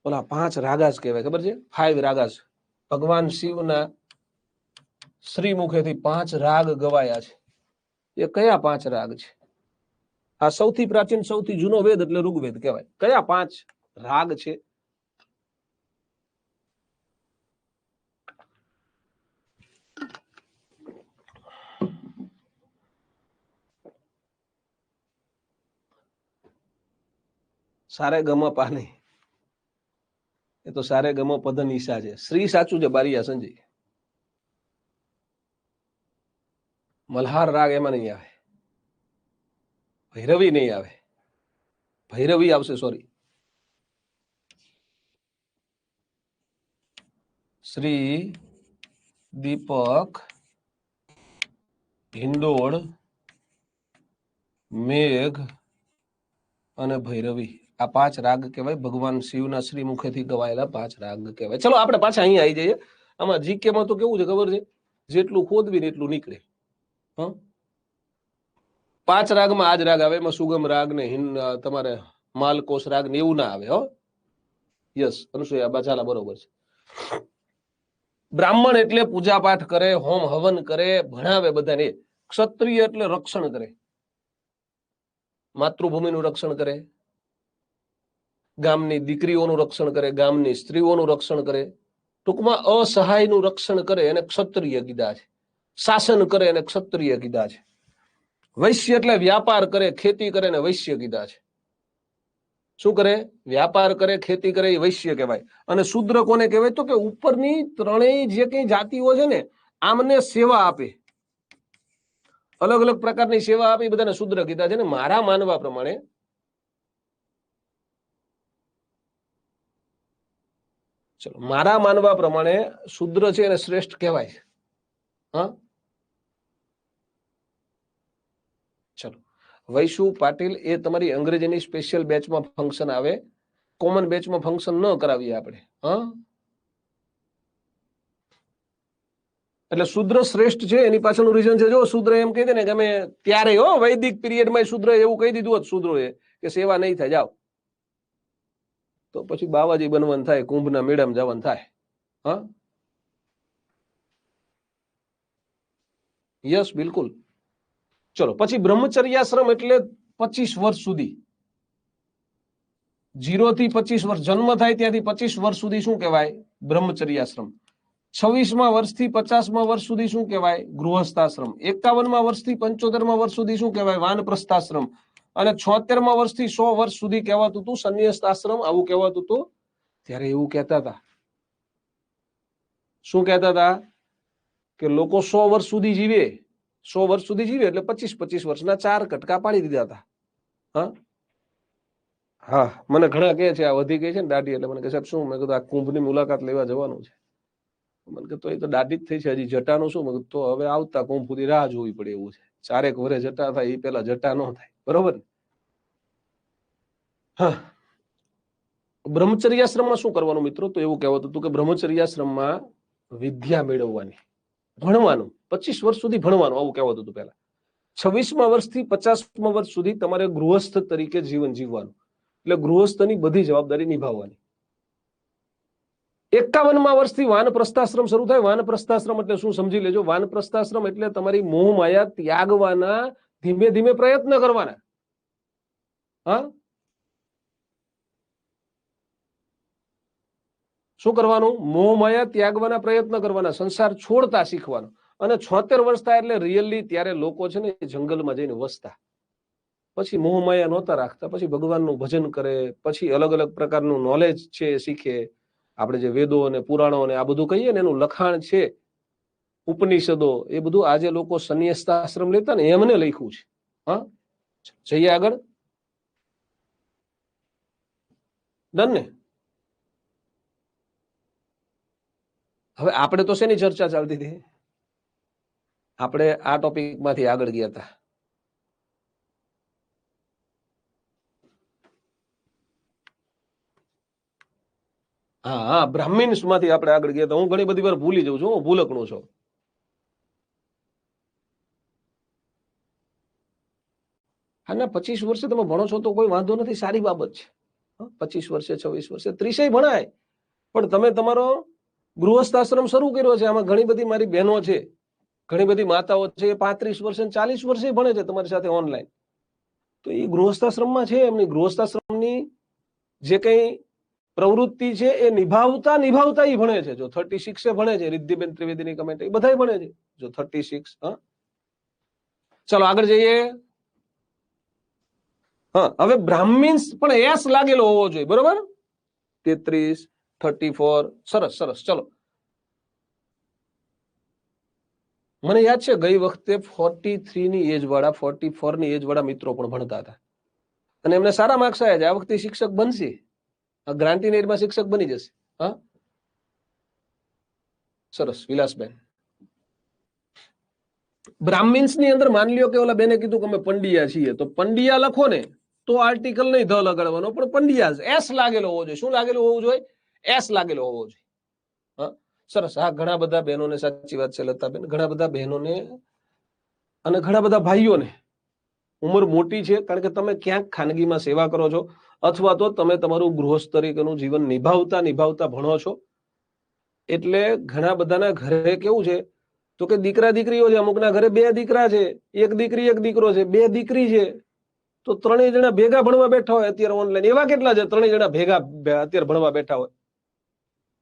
ઓલા 5 રાગાસ કહેવાય, ખબર છે? 5 રાગાસ. ભગવાન શિવના શ્રી મુખેથી 5 રાગ ગવાયા છે. એ કયા 5 રાગ છે? આ સૌથી પ્રાચીન, સૌથી જૂનો વેદ એટલે ઋગ્વેદ કહેવાય. કયા 5 રાગ છે? સારે ગમ પા નહીં, એ તો સારે ગમ પદ નિશા છે. શ્રી સાચું છે, બારિયા સંજય. મલ્હાર રાગ એમાં નહીં આવે. ભૈરવી નહીં આવે. ભૈરવી આવશે, સોરી. શ્રી, દીપક, હિંડોળ, મેઘ અને ભૈરવી. આ 5 રાગ કહેવાય. ભગવાન શિવના શ્રી મુખેથી ગવાયેલા 5 રાગ કહેવાય. ચલો આપણે પાછા અહીંયા આવી જઈએ. આમાં જીકેમાં તો કેવું છે ખબર છે? જેટલું ખોદવી ને એટલું નીકળે. 5 રાગમાં આ જ રાગ આવે. એમાં સુગમ રાગ ને તમારે માલકોશ રાગ ને એવું ના આવે. યસ, અનુસૂયા બાચાલા બરોબર છે. બ્રાહ્મણ એટલે પૂજા પાઠ કરે, હોમ હવન કરે, ભણાવે બધાને. ક્ષત્રિય એટલે રક્ષણ કરે, માતૃભૂમિનું રક્ષણ કરે, ગામની દીકરીઓનું રક્ષણ કરે, ગામની સ્ત્રીઓનું રક્ષણ કરે. ટૂંકમાં અસહાયનું રક્ષણ કરે એને ક્ષત્રિય કીધા છે. શાસન કરે એને ક્ષત્રિય કીધા છે. વૈશ્ય એટલે વ્યાપાર કરે, ખેતી કરે ને વૈશ્ય કીધા છે. શું કરે? વ્યાપાર કરે, ખેતી કરે, એ વૈશ્ય કહેવાય. અને શૂદ્ર કોને કહેવાય? તો કે ઉપરની 3 જે કઈ જાતિઓ છે ને, આમને સેવા આપે, અલગ અલગ પ્રકારની સેવા આપે, બધાને શૂદ્ર કીધા છે. ને મારા માનવા પ્રમાણે ચલો, મારા માનવા પ્રમાણે શૂદ્ર છે એને શ્રેષ્ઠ કહેવાય. હા, ચલો. વૈશુ પાટીલ એ તમારી અંગ્રેજીની સ્પેશિયલ બેચમાં ફંક્શન આવે, કોમન બેચમાં ફંક્શન ન કરાવીએ આપણે. એટલે શૂદ્ર શ્રેષ્ઠ છે એની પાછળનું રીઝન છે. જો શૂદ્ર એમ કહી દે ને કે અમે ત્યારે વૈદિક પીરિયડમાં શૂદ્ર એવું કહી દીધું હોત શૂદ્રોએ કે સેવા નહીં થાય, જાઓ, તો પછી બાવાજી બનવાનું થાય, કુંભના મેળામાં જવાનું થાય. યસ, બિલકુલ. ચલો પછી બ્રહ્મચર્યાશ્રમ એટલે 25 વર્ષ સુધી, 0 થી 25 વર્ષ, જન્મ થાય ત્યાંથી 25 વર્ષ સુધી શું કહેવાય? બ્રહ્મચર્યાશ્રમ. 26મા વર્ષથી 50મા વર્ષ સુધી શું કહેવાય? ગૃહસ્થાશ્રમ. 51મા વર્ષથી 75મા વર્ષ સુધી શું કહેવાય? વાનપ્રસ્થાશ્રમ. અને 76મા વર્ષથી 100 વર્ષ સુધી કહેવાતું હતું સંન્યસ્તાશ્રમ. આવું કહેવાતું હતું. ત્યારે એવું કહેતા હતા, શું કહેતા હતા? કે લોકો 100 વર્ષ સુધી જીવે, 100 વર્ષ સુધી જીવે એટલે 25 વર્ષના 4 કટકા પાડી દીધા હતા. હા હા, મને ઘણા કહે છે આ વધી ગઈ છે ને દાઢી, એટલે મને કહે સાહેબ શું? મેં કીધું આ કુંભની મુલાકાત લેવા જવાનું છે. મને કે તો એ તો દાઢી જ થઈ છે, હજી જટાનું શું? મેં કીધું તો હવે આવતા કુંભ સુધી રાહ જોવી પડે એવું છે. 4 વર્ષે જટા થાય એ પેલા જટા ન થાય, બરોબર ને? હા, બ્રહ્મચર્યાશ્રમમાં શું કરવાનું મિત્રો? તો એવું કહેવાતું હતું કે બ્રહ્મચર્યાશ્રમમાં વિદ્યા મેળવવાની, ભણવાનું, 25 વર્ષ સુધી ભણવાનું, આવું કહેવાતું હતું પહેલા. 26મા વર્ષથી 50મા વર્ષ સુધી તમારે ગૃહસ્થ તરીકે જીવન જીવવાનું, એટલે ગૃહસ્થની બધી જવાબદારી નિભાવવાની. 51મા વર્ષથી વાનપ્રસ્થાશ્રમ શરૂ થાય. વાનપ્રસ્થાશ્રમ એટલે શું સમજી લેજો. વાનપ્રસ્થાશ્રમ એટલે તમારી મોહ માયા ત્યાગવાના ધીમે ધીમે પ્રયત્ન કરવાના. હા, શું કરવાનું? મોહ માયા ત્યાગવાના પ્રયત્ન કરવાના, સંસાર છોડતા શીખવાનું. અને 76 વર્ષ થાય એટલે રિયલી ત્યારે લોકો છે ને જંગલમાં જઈને વસતા. પછી મોહ માયા નહોતા રાખતા, પછી ભગવાનનું ભજન કરે, પછી અલગ અલગ પ્રકારનું નોલેજ છે શીખે. આપણે જે વેદો અને પુરાણો અને આ બધું કહીએ ને એનું લખાણ છે, ઉપનિષદો, એ બધું આજે લોકો સંન્યસ્તાશ્રમ લેતા ને એમને લખ્યું છે. હા, જઈએ આગળ. ડન ને? હવે આપણે તો શેની ચર્ચા ચાલતી હતી? આપણે આ ટોપિકમાંથી આગળ ગયા હતા. હા હા, બ્રાહ્મિન્સ માંથી આપણે આગળ ગયા હતા. હું ઘણી બધી વાર ભૂલી જાઉં છું, હું ભૂલકણું છું. અને 25 વર્ષે તમે ભણો છો તો કોઈ વાંધો નથી, સારી બાબત છે. 25 વર્ષે, 26 વર્ષે, 30 ભણાય. પણ તમે તમારો ગૃહસ્થાશ્રમ શરૂ કર્યો છે, આમાં ઘણી બધી મારી બહેનો છે, ઘણી બધી માતાઓ છે, 35 વર્ષે 40 વર્ષે ભણે છે તમારી સાથે ઓનલાઈન. તો એ ગૃહસ્થાશ્રમમાં છે, એમની ગૃહસ્થાશ્રમની જે કઈ પ્રવૃત્તિ છે એ નિભાવતા નિભાવતા એ ભણે છે. જો 36 ભણે છે, રિદ્ધિબેન ત્રિવેદીની કમેન્ટ, એ બધા ભણે છે. જો 36. હા, ચલો આગળ જઈએ. હા, હવે બ્રાહ્મિન્સ પણ એસ લાગેલો હોવો જોઈએ, બરોબર? 33, 34, સરસ સરસ. ચલો, મને યાદ છે ગઈ વખતે 43 ની એજ વાળા, 44 ની એજ વાળા મિત્રો પણ ભણતા હતા અને એમને સારા માર્ક્સ આવ્યા છે. આ વખતે શિક્ષક બનશે, ગ્રાન્ટી એડમાં શિક્ષક બની જશે. હા, સરસ. વિલાસબેન, બ્રાહ્મિન્સ ની અંદર માની લ્યો કે ઓલા બેને કીધું કે અમે પંડિયા છીએ, તો પંડિયા લખો ને તો આર્ટિકલ નહીં ધ લગાડવાનો, પણ પંડિયા એસ લાગેલો હોવો જોઈએ. શું લાગેલું હોવું જોઈએ? એસ લાગેલો હોવો જોઈએ. હા, સરસ. હા, ઘણા બધા બહેનોને, સાચી વાત છે લતાબેન, ઘણા બધા બહેનોને અને ઘણા બધા ભાઈઓને ઉંમર મોટી છે, કારણ કે તમે ક્યાંક ખાનગીમાં સેવા કરો છો, અથવા તો તમે તમારું ગૃહસ્થ તરીકેનું જીવન નિભાવતા નિભાવતા ભણો છો. એટલે ઘણા બધાના ઘરે કેવું છે, તો કે દીકરા દીકરીઓ છે, અમુકના ઘરે 2 દીકરા છે, 1 દીકરી 1 દીકરો છે, 2 દીકરી છે, તો 3 જણા ભેગા ભણવા બેઠા હોય અત્યારે ઓનલાઈન. એવા કેટલા છે 3 જણા ભેગા અત્યારે ભણવા બેઠા હોય?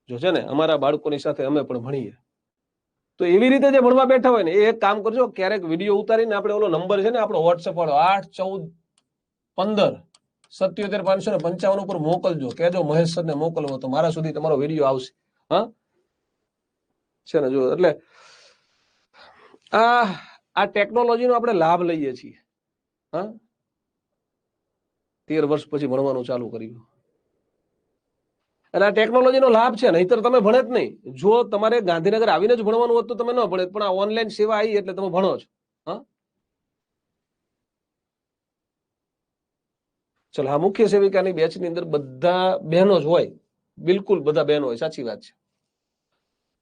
જો છે ને, અમારા બાળકોની સાથે અમે પણ ભણીએ. તો એવી રીતે જે ભણવા બેઠા હોય ને, એ એક કામ કરજો, ક્યારેક વિડીયો ઉતારીને આપણે ઓલો નંબર છે ને આપણો વોટ્સએપ વાળો 81415775555 ઉપર મોકલજો. કેજો મહેશ સરને મોકલવો, તો મારા સુધી તમારો વિડીયો આવશે. હા, છે ને? જો એટલે આ ટેકનોલોજીનો આપણે લાભ લઈએ છીએ. હા, 13 વર્ષ પછી ભણવાનું ચાલુ કર્યું. અને આ ટેકનોલોજીનો લાભ છે, નહીતર તમે ભણે જ નહીં. જો તમારે ગાંધીનગર આવીને જ ભણવાનું હોત તો તમે ન ભણે, પણ આ ઓનલાઈન સેવા આવી એટલે તમે ભણો છો. હા, ચલો. આ મુખ્ય સેવિકાની બેચની અંદર બધા બહેનો જ હોય, બિલકુલ બધા બહેનો હોય, સાચી વાત છે.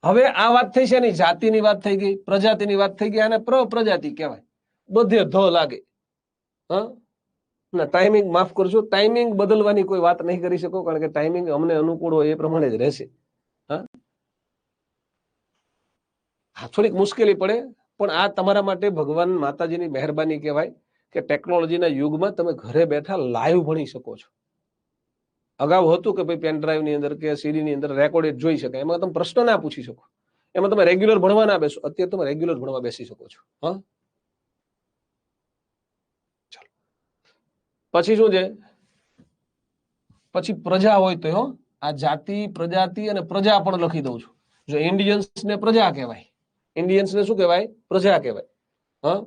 હવે આ વાત થઈ છે, ની જાતિની વાત થઈ ગઈ, પ્રજાતિની વાત થઈ ગઈ, અને પ્રજાતિ કહેવાય. બધે ધ લાગે. હા, ના, ટાઈમિંગ માફ કરજો, ટાઈમિંગ બદલવાની કોઈ વાત નહીં કરી શકો, કારણ કે ટાઈમિંગ અમને અનુકૂળ હોય એ પ્રમાણે જ રહેશે. હા, થોડીક મુશ્કેલી પડે, પણ આ તમારા માટે ભગવાન માતાજીની મહેરબાની કહેવાય કે ટેકનોલોજીના યુગમાં તમે ઘરે બેઠા લાઈવ ભણી શકો છો. અગાઉ હતું કે ભાઈ પેન ડ્રાઈવ ની અંદર કે સીડી ની અંદર રેકોર્ડેડ જોઈ શકાય, એમાં તમે પ્રશ્ન ના પૂછી શકો, એમાં તમે રેગ્યુલર ભણવા ના બેસો. અત્યારે તમે રેગ્યુલર ભણવા બેસી શકો છો. હા, ચાલો પછી શું છે? પછી પ્રજા હોય તો આ જાતિ, પ્રજાતિ અને પ્રજા પણ લખી દઉં છું. જો ઇન્ડિયન્સ ને પ્રજા કહેવાય, ઇન્ડિયન્સ ને શું કહેવાય? પ્રજા કહેવાય. હા,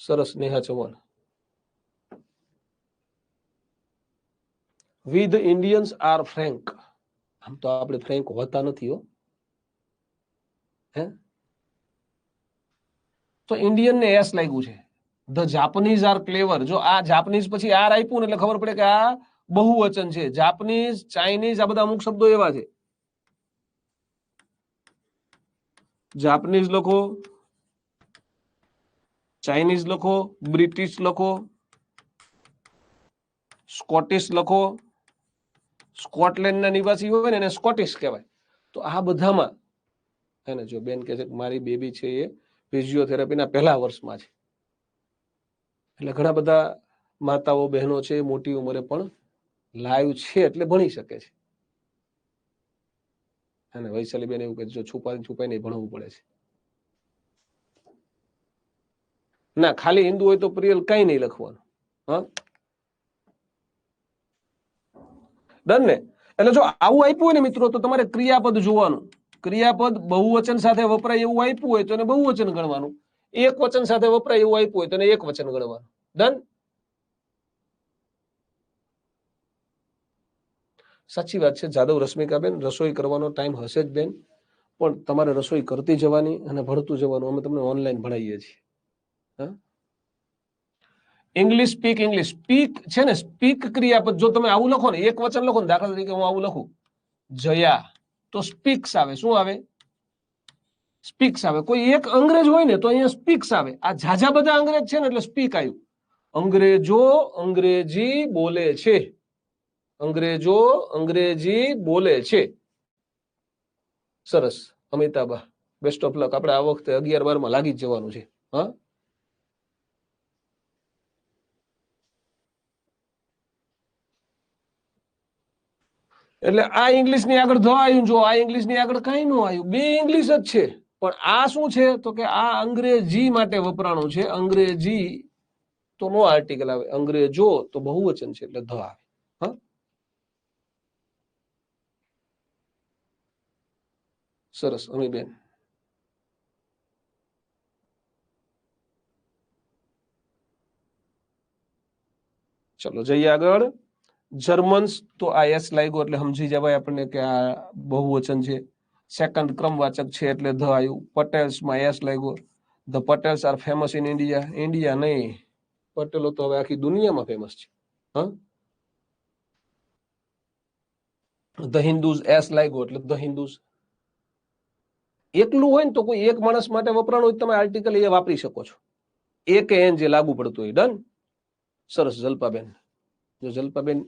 સરસ. Neha Chauhan, we the Indians are frank. આમ તો આપણે ફ્રેન્ક હોતા નથી હો. હે, તો ઇન્ડિયન ને એસ લાગ્યું છે. ધ જાપનીઝ આર ક્લેવર. જો આ જાપનીઝ પછી આર આપ્યું ને એટલે ખબર પડે કે આ બહુવચન છે. જાપનીઝ, ચાઇનીઝ આ બધા અમુક શબ્દો એવા છે. જાપનીઝ લખો, ચાઇનીઝ લખો, બ્રિટિશ લખો, સ્કોટિશ લખો. સ્કોટલેન્ડના નિવાસી હોય ને એને સ્કોટિશ કહેવાય. તો આ બધામાં એને જો બેન કે છે મારી બેબી છે એ ફિઝિયોથેરાપીના પહેલા વર્ષમાં છે, એટલે ઘણા બધા માતાઓ બહેનો છે મોટી ઉંમરે પણ લાઈવ છે એટલે ભણી શકે છે. અને વૈશાલી બેન એવું કહે જો છુપાઈ છુપાઈને ભણવું પડે છે. ના, ખાલી હિન્દુ હોય તો પ્રિયલ કઈ નહીં લખવાનું. હા, ડન ને? એટલે જો આવું આપ્યું હોય ને મિત્રો તો તમારે ક્રિયાપદ જોવાનું. ક્રિયાપદ બહુવચન સાથે વપરાય એવું આપ્યું હોય તો એને બહુવચન ગણવાનું. એક વચન સાથે વપરાય એવું આપ્યું હોય તો એને એક વચન ગણવાનું. ડન? સાચી વાત છે જાદવ રશ્મિકાબેન, રસોઈ કરવાનો ટાઈમ હશે જ બેન, પણ તમારે રસોઈ કરતી જવાની અને ભણતું જવાનું. અમે તમને ઓનલાઈન ભણાવીએ છીએ. હા, ઇંગ્લિશ સ્પીક, ઇંગ્લિશ સ્પીક છે ને, સ્પીક ક્રિયાપદ. જો તમે આવું લખો ને, એક વચન લખો ને, દાખલા તરીકે હું આવું લખું જયા, તો સ્પીક્સ આવે. શું આવે? સ્પીક્સ આવે. કોઈ એક અંગ્રેજ હોય ને તો અહીંયા સ્પીક્સ આવે. આ ઝાઝા બધા અંગ્રેજ છે ને એટલે સ્પીક આવ્યું. અંગ્રેજો અંગ્રેજી બોલે છે. અંગ્રેજો અંગ્રેજી બોલે છે. સરસ અમિતાભા, બેસ્ટ ઓફ લક. આપણે આ વખતે 11-12 માં લાગી જ જવાનું છે. હા, એટલે આ ઇંગ્લિશ ની આગળ ધ આવ્યું. જો આ ઇંગ્લિશ ની આગળ કઈ ન આવ્યું, બે ઇંગ્લિશ જ છે. પણ આ શું છે તો કે આ અંગ્રેજી માટે વપરાણું છે. અંગ્રેજી તો નો આર્ટિકલ આવે, અંગ્રેજો તો બહુવચન છે એટલે ધ આવે. હા, સરસ અમીબેન. ચલો જઈએ આગળ. જર્મન્સ તો આ એસ લાગ્યો એટલે સમજી જવાય આપણને કે આ બહુવચન છે. સેકન્ડ ક્રમવાચક છે એટલે ધ આવ્યું. પટેલ્સ માં એસ લાગ્યો. The Patels are famous in India. India નહીં, પટેલો તો હવે આખી દુનિયામાં ફેમસ છે. હા, ધ હિન્દુઝ એસ લાગ્યો એટલે ધ હિન્દુઝ. એકલું હોય ને તો કોઈ એક માણસ માટે વપરાણ હોય તમે આર્ટિકલ એ વાપરી શકો છો. એક એન જે લાગુ પડતું હોય. ડન? સરસ જલ્પાબેન. જો જલ્પાબેન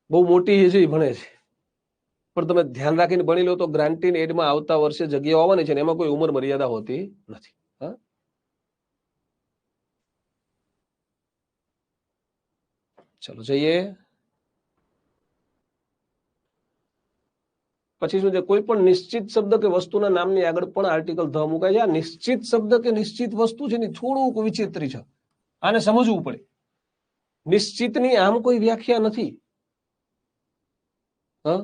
બહુ મોટી છે ભણે છે, પણ તમે ધ્યાન રાખીને ભણી લો તો ગ્રાન્ટીન એડમાં આવતા વર્ષે જગ્યાઓ આવવાની છે ને એમાં કોઈ ઉંમર મર્યાદા હોતી નથી. હા, ચલો જઈએ. પછી શું છે? કોઈ પણ નિશ્ચિત શબ્દ કે વસ્તુના નામની આગળ પણ આર્ટિકલ ધ મુકાય છે. આ નિશ્ચિત શબ્દ કે નિશ્ચિત વસ્તુ છે ને થોડુંક વિચિત્ર છે, આને સમજવું પડે. નિશ્ચિતની આમ કોઈ વ્યાખ્યા નથી. હા,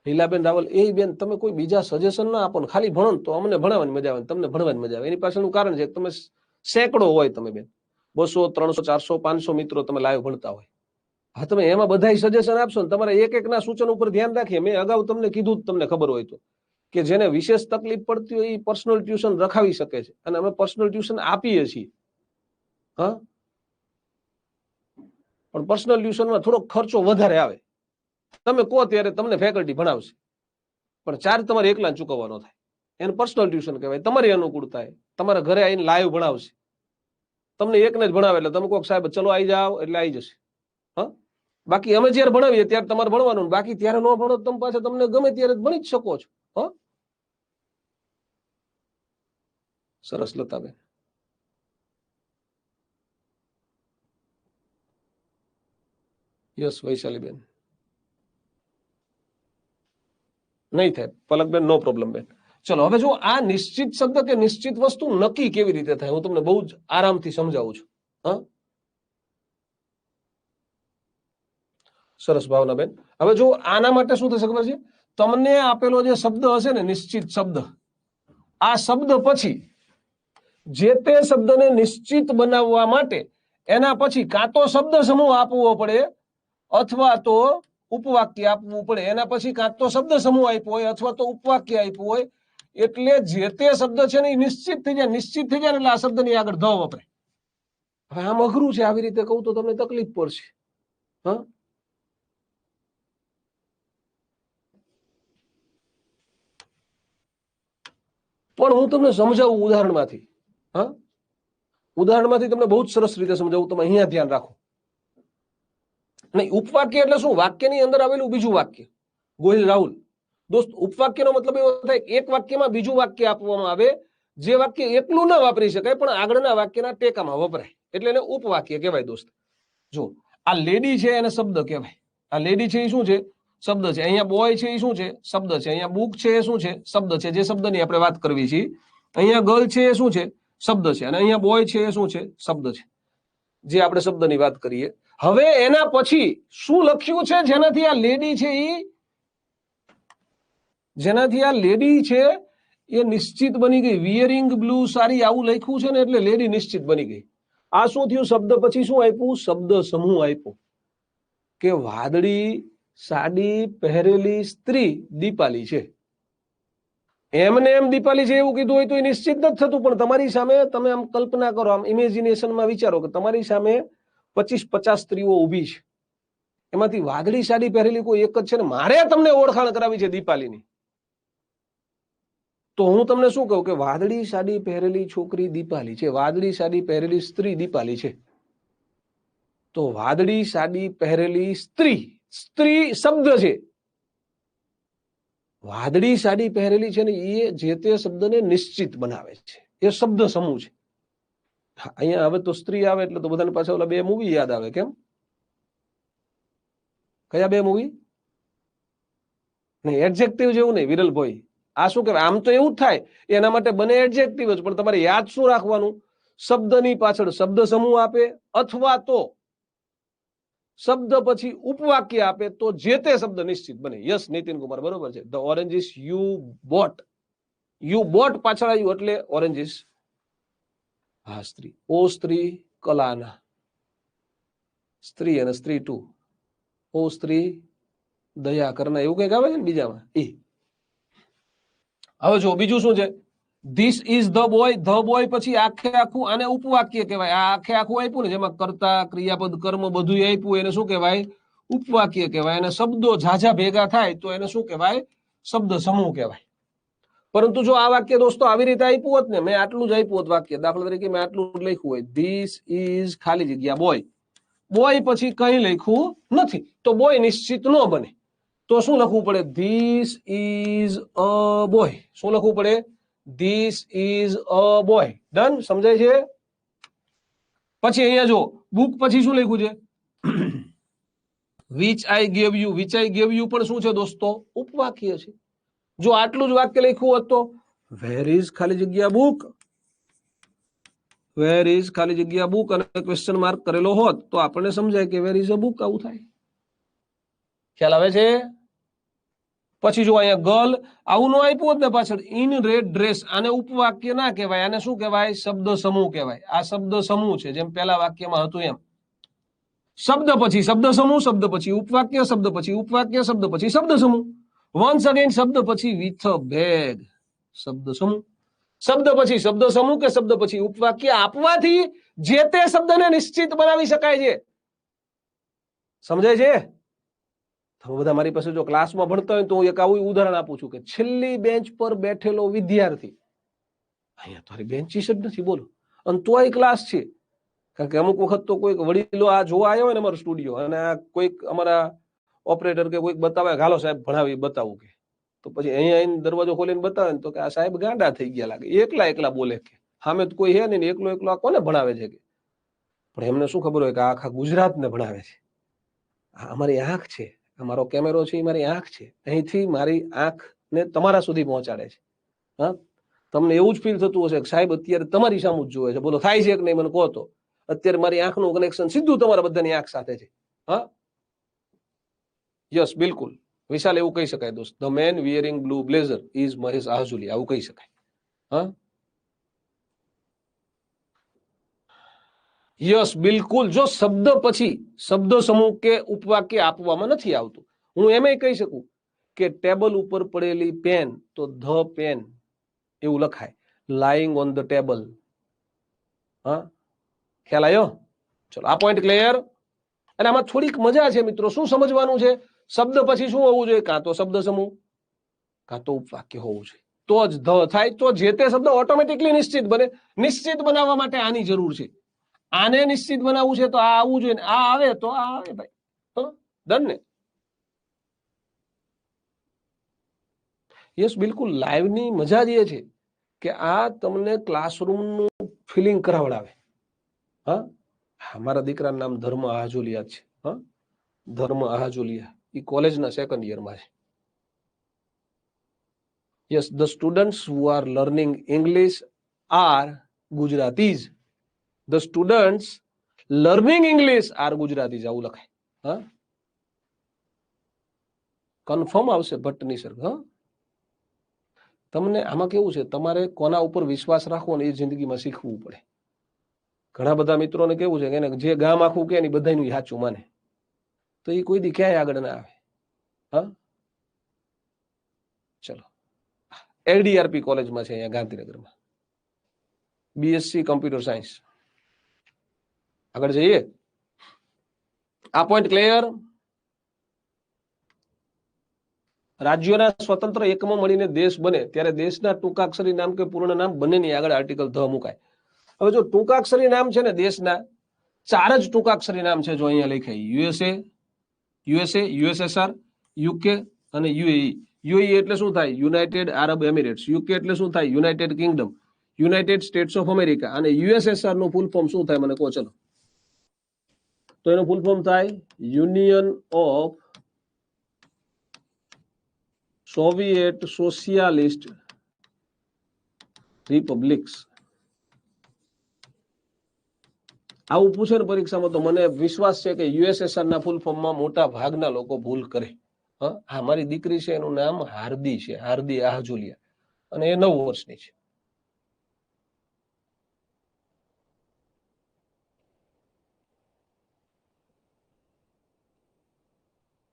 લીલાબેન રાવલ, એ બેન તમે કોઈ બીજા સજેશન ના આપો ને, ખાલી ભણો ને તો અમને ભણાવવાની મજા આવે, તમને ભણવાની મજા આવે. એની પાછળનું કારણ છે કે તમે સેંકડો હોય, તમે બેન 200, 300, 400, 500 મિત્રો તમે લાઈવ ભણતા હોય. હા, તમે એમાં બધા સજેશન આપશો ને તમારે એક એક ના સૂચન ઉપર ધ્યાન રાખીએ. મેં અગાઉ તમને કીધું, તમને ખબર હોય તો, કે જેને વિશેષ તકલીફ પડતી હોય એ પર્સનલ ટ્યુશન રખાવી શકે છે, અને અમે પર્સનલ ટ્યુશન આપીએ છીએ. હા, પણ પર્સનલ ટ્યુશનમાં થોડો ખર્ચો વધારે આવે. તમે કહો ત્યારે તમને ફેકલ્ટી ભણાવશે, પણ ચાર્જ તમારે એકલા ચૂકવવાનો થાય. એને પર્સનલ ટ્યુશન કહેવાય. તમારી અનુકૂળતા તમારા ઘરે આવીને લાઈવ ભણાવશે. તમને એકને જ ભણાવે એટલે તમે કહો સાહેબ ચલો આવી જાઓ એટલે આવી જશે. હા, બાકી અમે જયારે ભણાવીએ ત્યારે તમારે ભણવાનું, બાકી ત્યારે ન ભણો તમે પાછા તમને ગમે ત્યારે ભણી જ શકો છો. હ સરસ લતાબેન. યસ વૈશાલીબેન. નહીં થાય પલકબેન, નો પ્રોબ્લેમ બેન. ચલો હવે જો આ નિશ્ચિત શબ્દ કે નિશ્ચિત વસ્તુ નક્કી કેવી રીતે થાય હું તમને બહુ જ આરામથી સમજાવું છું. હા સરસ ભાવનાબેન. હવે જો આના માટે શું થશે ખબર છે, તમને આપેલો જે શબ્દ હશે ને નિશ્ચિત શબ્દ, આ શબ્દ પછી જે તે શબ્દને નિશ્ચિત બનાવવા માટે એના પછી કાં તો શબ્દ સમૂહ આપવો પડે અથવા તો ઉપવાક્ય આપવું પડે. એના પછી કાં તો શબ્દ સમૂહ આપ્યો હોય અથવા તો ઉપવાક્ય આપ્યું હોય. એટલે જે તે શબ્દ છે ને એ નિશ્ચિત થઈ જાય. નિશ્ચિત થઈ જાય એટલે આ શબ્દની આગળ ધ વપરાય. હવે આમ અઘરું છે, આવી રીતે કહું તો તમને તકલીફ પડશે. હા પણ હું તમને સમજાવું ઉદાહરણમાંથી. હા ઉદાહરણમાંથી તમને બહુ જ સરસ રીતે સમજાવું. તમે અહીંયા ધ્યાન રાખો. નહીં ઉપવાક્ય એટલે શું, વાક્યની અંદર આવેલું બીજું વાક્ય. ગોહિલ રાહુલ દોસ્ત, ઉપવાક્યનો મતલબ એવો થાય એક વાક્યમાં બીજું વાક્ય આપવામાં આવે, જે વાક્ય એકલું ના વાપરી શકાય પણ આગળના વાક્યના ટેકામાં વપરાય, એટલે એને ઉપવાક્ય કહેવાય. દોસ્ત જો આ લેડી છે એને શબ્દ કહેવાય. આ લેડી છે એ શું છે, શબ્દ છે. અહીંયા બોય છે એ શું છે, શબ્દ છે. અહીંયા બુક છે એ શું છે, શબ્દ છે. જે શબ્દની આપણે વાત કરવી છે. અહીંયા ગર્લ છે એ શું છે, શબ્દ છે. અને અહીંયા બોય છે એ શું છે, શબ્દ છે. જે આપણે શબ્દની વાત કરીએ. હવે એના પછી શું લખ્યું છે, જેનાથી આ લેડી છે જેનાથી આ લેડી છે એ નિશ્ચિત બની ગઈ. વિયરિંગ બ્લુ સાડી આવું લખ્યું છે ને એટલે લેડી નિશ્ચિત બની ગઈ. આ શું થયું, શબ્દ પછી શું આપ્યું, શબ્દ સમૂહ આપ્યો કે વાદળી સાડી પહેરેલી સ્ત્રી દીપાલી છે. એમને એમ દીપાલી છે એવું કીધું હોય તો એ નિશ્ચિત નથી થતું. પણ તમારી સામે તમે આમ કલ્પના કરો, આમ ઇમેજિનેશનમાં વિચારો કે તમારી સામે 25-50 સ્ત્રીઓ ઊભી છે, એમાંથી વાદળી સાડી પહેરેલી કોઈ એક જ છે ને મારે તમને ઓળખાણ કરાવી છે દીપાલીની. તો હું તમને શું કહું કે વાદળી સાડી પહેરેલી છોકરી દીપાલી છે, વાદળી સાડી પહેરેલી સ્ત્રી દીપાલી છે. તો વાદળી સાડી પહેરેલી સ્ત્રી, સ્ત્રી શબ્દ છે. વાદળી સાડી પહેરેલી છે ને એ જે તે શબ્દને નિશ્ચિત બનાવે છે, એ શબ્દ સમૂહ છે. અહીંયા હવે તો સ્ત્રી આવે એટલે તો બધાને પાછા ઓલા બે મૂવી યાદ આવે. કેમ, કયા બે મૂવી? નહીં એડજેક્ટિવ જેવું નહીં વિરલભાઈ. આ શું કહેવાય, આમ તો એવું જ થાય એના માટે બને એડજેક્ટિવ જ, પણ તમારે યાદ શું રાખવાનું, શબ્દની પાછળ શબ્દ સમૂહ આપે અથવા તો શબ્દ પછી ઉપવાક્ય આપે તો જે તે શબ્દ નિશ્ચિત બને. યસ નીતિન કુમાર બરોબર છે. The oranges you boat, you boat પાછળ આવ્યું એટલે ઓરેન્જીસ. હા સ્ત્રી, ઓ સ્ત્રી કલાના, સ્ત્રી અને સ્ત્રી ટુ, ઓ સ્ત્રી દયા કરના, એવું કઈક આવે છે ને બીજામાં એ. હવે જો બીજું શું છે, this is the boy. The boy પછી આખે આખું આને ઉપવાક્ય કહેવાય. આ આખે આખું આપ્યું ને જેમાં કર્તા ક્રિયાપદ કર્મ બધું આપ્યું એને શું કહેવાય, ઉપવાક્ય કહેવાય. અને શબ્દો ઝાઝા ભેગા થાય તો એને શું કહેવાય, શબ્દ સમૂહ કહેવાય. પરંતુ જો આ વાક્ય દોસ્તો આવી રીતે આપ્યું હોત ને, મેં આટલું જ આપ્યું હોત વાક્ય, દાખલા તરીકે મેં આટલું જ લખ્યું હોય, ધીસ ઇઝ ખાલી જગ્યા બોય, બોય પછી કઈ લખ્યું નથી તો બોય નિશ્ચિત ન બને. તો શું લખવું પડે, ધીસ ઇઝ અ બોય. શું લખવું પડે, this is a boy. Done, સમજાય છે? પછી અહીંયા જો બુક પછી શું લખ્યું છે, which I gave you. Which I gave you પણ શું છે દોસ્તો, ઉપવાક્ય છે. જો આટલું જ વાક્ય લખ્યું હોત તો વેર ઇઝ ખાલી જગ્યા બુક, વેર ઇઝ ખાલી જગ્યા બુક અને ક્વેશ્ચન માર્ક કરેલો હોત તો આપણને સમજાય કે વેર ઇઝ અ બુક. આવું થાય. ખ્યાલ આવે છે? પછી જો અહીંયા ગર્લ આવું ન આપ્યું હોત ને પાછળ, ઇન રેડ ડ્રેસ, આને ઉપવાક્ય ના કહેવાય, આને શું કહેવાય, શબ્દ સમૂહ કહેવાય. આ શબ્દ સમૂહ છે, જેમ પેલા વાક્યમાં હતું એમ. શબ્દ પછી શબ્દ સમૂહ, શબ્દ પછી ઉપવાક્ય, શબ્દ પછી ઉપવાક્ય, શબ્દ પછી શબ્દ સમૂહ. વન્સ અગેન શબ્દ પછી વિથ અ બેગ, શબ્દ સમૂહ. શબ્દ પછી શબ્દ સમૂહ કે શબ્દ પછી ઉપવાક્ય આપવાથી જે તે શબ્દને નિશ્ચિત બનાવી શકાય છે. સમજાય છે? બધા મારી પાસે જો ક્લાસમાં ભણતા હોય તો હું એક આવું ઉદાહરણ આપું છું કે છેલ્લી બેન્ચ પર બેઠેલો વિદ્યાર્થી, અહીંયા તારી બેન્ચીસ જ નથી બોલો, અને તોય ક્લાસ છે, કારણ કે અમુક વખત તો કોઈક વડીલો આ જોવા આવ્યો હોય ને અમારો સ્ટુડિયો, અને આ કોઈક અમારા ઓપરેટર કે કોઈક બતાવે, હાલો સાહેબ ભણાવી બતાવું કે, તો પછી અહીંયા આવીને દરવાજો ખોલીને બતાવે ને તો કે આ સાહેબ ગાંડા થઈ ગયા લાગે, એકલા એકલા બોલે કે સામે તો કોઈ હે નહીં, એકલો એકલો આ કોને ભણાવે છે કે. પણ એમને શું ખબર હોય કે આખા ગુજરાતને ભણાવે છે. આ અમારી આંખ છે, અમારો કેમેરો છે, એ મારી આંખ છે. અહીંથી મારી આંખને તમારા સુધી પહોંચાડે છે. હા, તમને એવું જ ફીલ થતું હશે કે સાહેબ અત્યારે તમારી સામે જ જોવે છે, બોલો થાય છે કે નહીં મને કહો તો. અત્યારે મારી આંખનું કનેક્શન સીધું તમારા બધાની આંખ સાથે છે. હા, યસ, બિલકુલ વિશાલ, એવું કહી શકાય દોસ્ત. The man wearing blue blazer is Mahesh આહજુલી, આવું કહી શકાય. હા, યસ, બિલકુલ. જો શબ્દ પછી શબ્દ સમૂહ કે ઉપવાક્ય આપવામાં નથી આવતું, હું એમ કહી શકું કે ટેબલ ઉપર પડેલી પેન, તો ધ પેન એવું લખાય, લાઈંગ ઓન ધ ટેબલ. હા, ખ્યાલ આવ્યો? ચલો, આ પોઈન્ટ ક્લિયર. અને આમાં થોડીક મજા છે મિત્રો. શું સમજવાનું છે? શબ્દ પછી શું હોવું જોઈએ? કાં તો શબ્દ સમૂહ, કાં તો ઉપવાક્ય હોવું જોઈએ, તો જ ધ થાય, તો જે તે શબ્દ ઓટોમેટિકલી નિશ્ચિત બને. નિશ્ચિત બનાવવા માટે આની જરૂર છે. આને નિશ્ચિત બનાવવું છે તો આ આવવું જોઈએ, આ આવે તો આ આવે ભાઈ. ડન ને? યસ, બિલકુલ. લાઈવ ની મજા જ એ છે કે આ તમને ક્લાસરૂમનું ફિલિંગ કરાવડાવે. હા, મારા દીકરાનું નામ ધર્મ આહજુલિયા છે. હા, ધર્મ આહજુલિયા, એ કોલેજના સેકન્ડ યરમાં છે. Yes, the students who are learning English are Gujaratis. The students learning English are Gujaratis, આવું લખાય. હા, કન્ફર્મ આવશે ભટ્ટ નિસર્ગ. હા, તમને આમાં કેવું છે, તમારે કોના ઉપર વિશ્વાસ રાખવો ને એ જિંદગીમાં શીખવું પડે. ઘણા બધા મિત્રોને કેવું છે કે જે ગામ આખું કે બધાનું સાચું માને, તો એ કોઈ દી ક્યાંય આગળ ના આવે. હા, ચલો, એલડીઆરપી કોલેજમાં છે અહીંયા ગાંધીનગરમાં, બીએસસી કમ્પ્યુટર સાયન્સ. આગળ જઈએ. આ પોઈન્ટ ક્લિયર. રાજ્યોના સ્વતંત્ર એકમો મળીને દેશ બને ત્યારે દેશના ટૂંકાક્ષરી નામ કે પૂર્ણ નામ બંનેની આગળ આર્ટિકલ ધ મુકાય. હવે જો ટૂંકાક્ષરી નામ છે ને દેશના, 4 જ ટૂંકાક્ષરી નામ છે. જો અહીંયા લખાય યુએસએસઆર, યુકે અને યુએઈ. યુએઈ એટલે શું થાય? યુનાઇટેડ આરબ એમિરેટ્સ. યુકે એટલે શું થાય? United Kingdom. United states of America. અને યુએસએસઆર નું ફૂલ ફોર્મ શું થાય મને કહો ચલો. તો એનું ફૂલ ફોર્મ થાય યુનિયન ઓફ સોવિયેટ સોશિયાલિસ્ટ રિપબ્લિક્સ. આવું પૂછે ને પરીક્ષામાં તો મને વિશ્વાસ છે કે યુએસએસઆર ના ફૂલ ફોર્મમાં મોટા ભાગના લોકો ભૂલ કરે. હા, મારી દીકરી છે, એનું નામ હાર્દી છે, હાર્દી આહજુલિયા, અને એ 9 વર્ષની છે.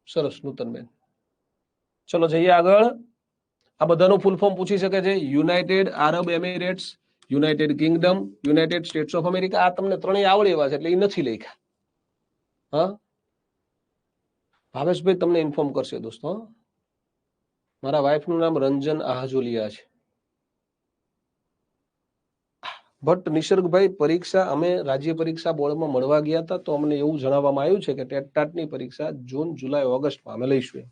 સરસ નૂતનબેન. ચલો જઈએ આગળ. આ બધાનું ફૂલ ફોર્મ પૂછી શકે છે. United Arab Emirates, United Kingdom, United states of America. આ તમને ત્રણેય આવડે એવા છે એટલે એ નથી લખ્યા. હા, ભાવેશભાઈ તમને ઇન્ફોર્મ કરશે દોસ્તો. મારા વાઈફનું નામ રંજન આહજુલિયા છે. ભટ્ટ નિસર્ગભાઈ, પરીક્ષા અમે રાજ્ય પરીક્ષા બોર્ડમાં મળવા ગયા હતા તો અમને એવું જણાવવામાં આવ્યું છે કે ટેટટાટની પરીક્ષા જૂન, જુલાઈ, ઓગસ્ટમાં અમે લઈશું.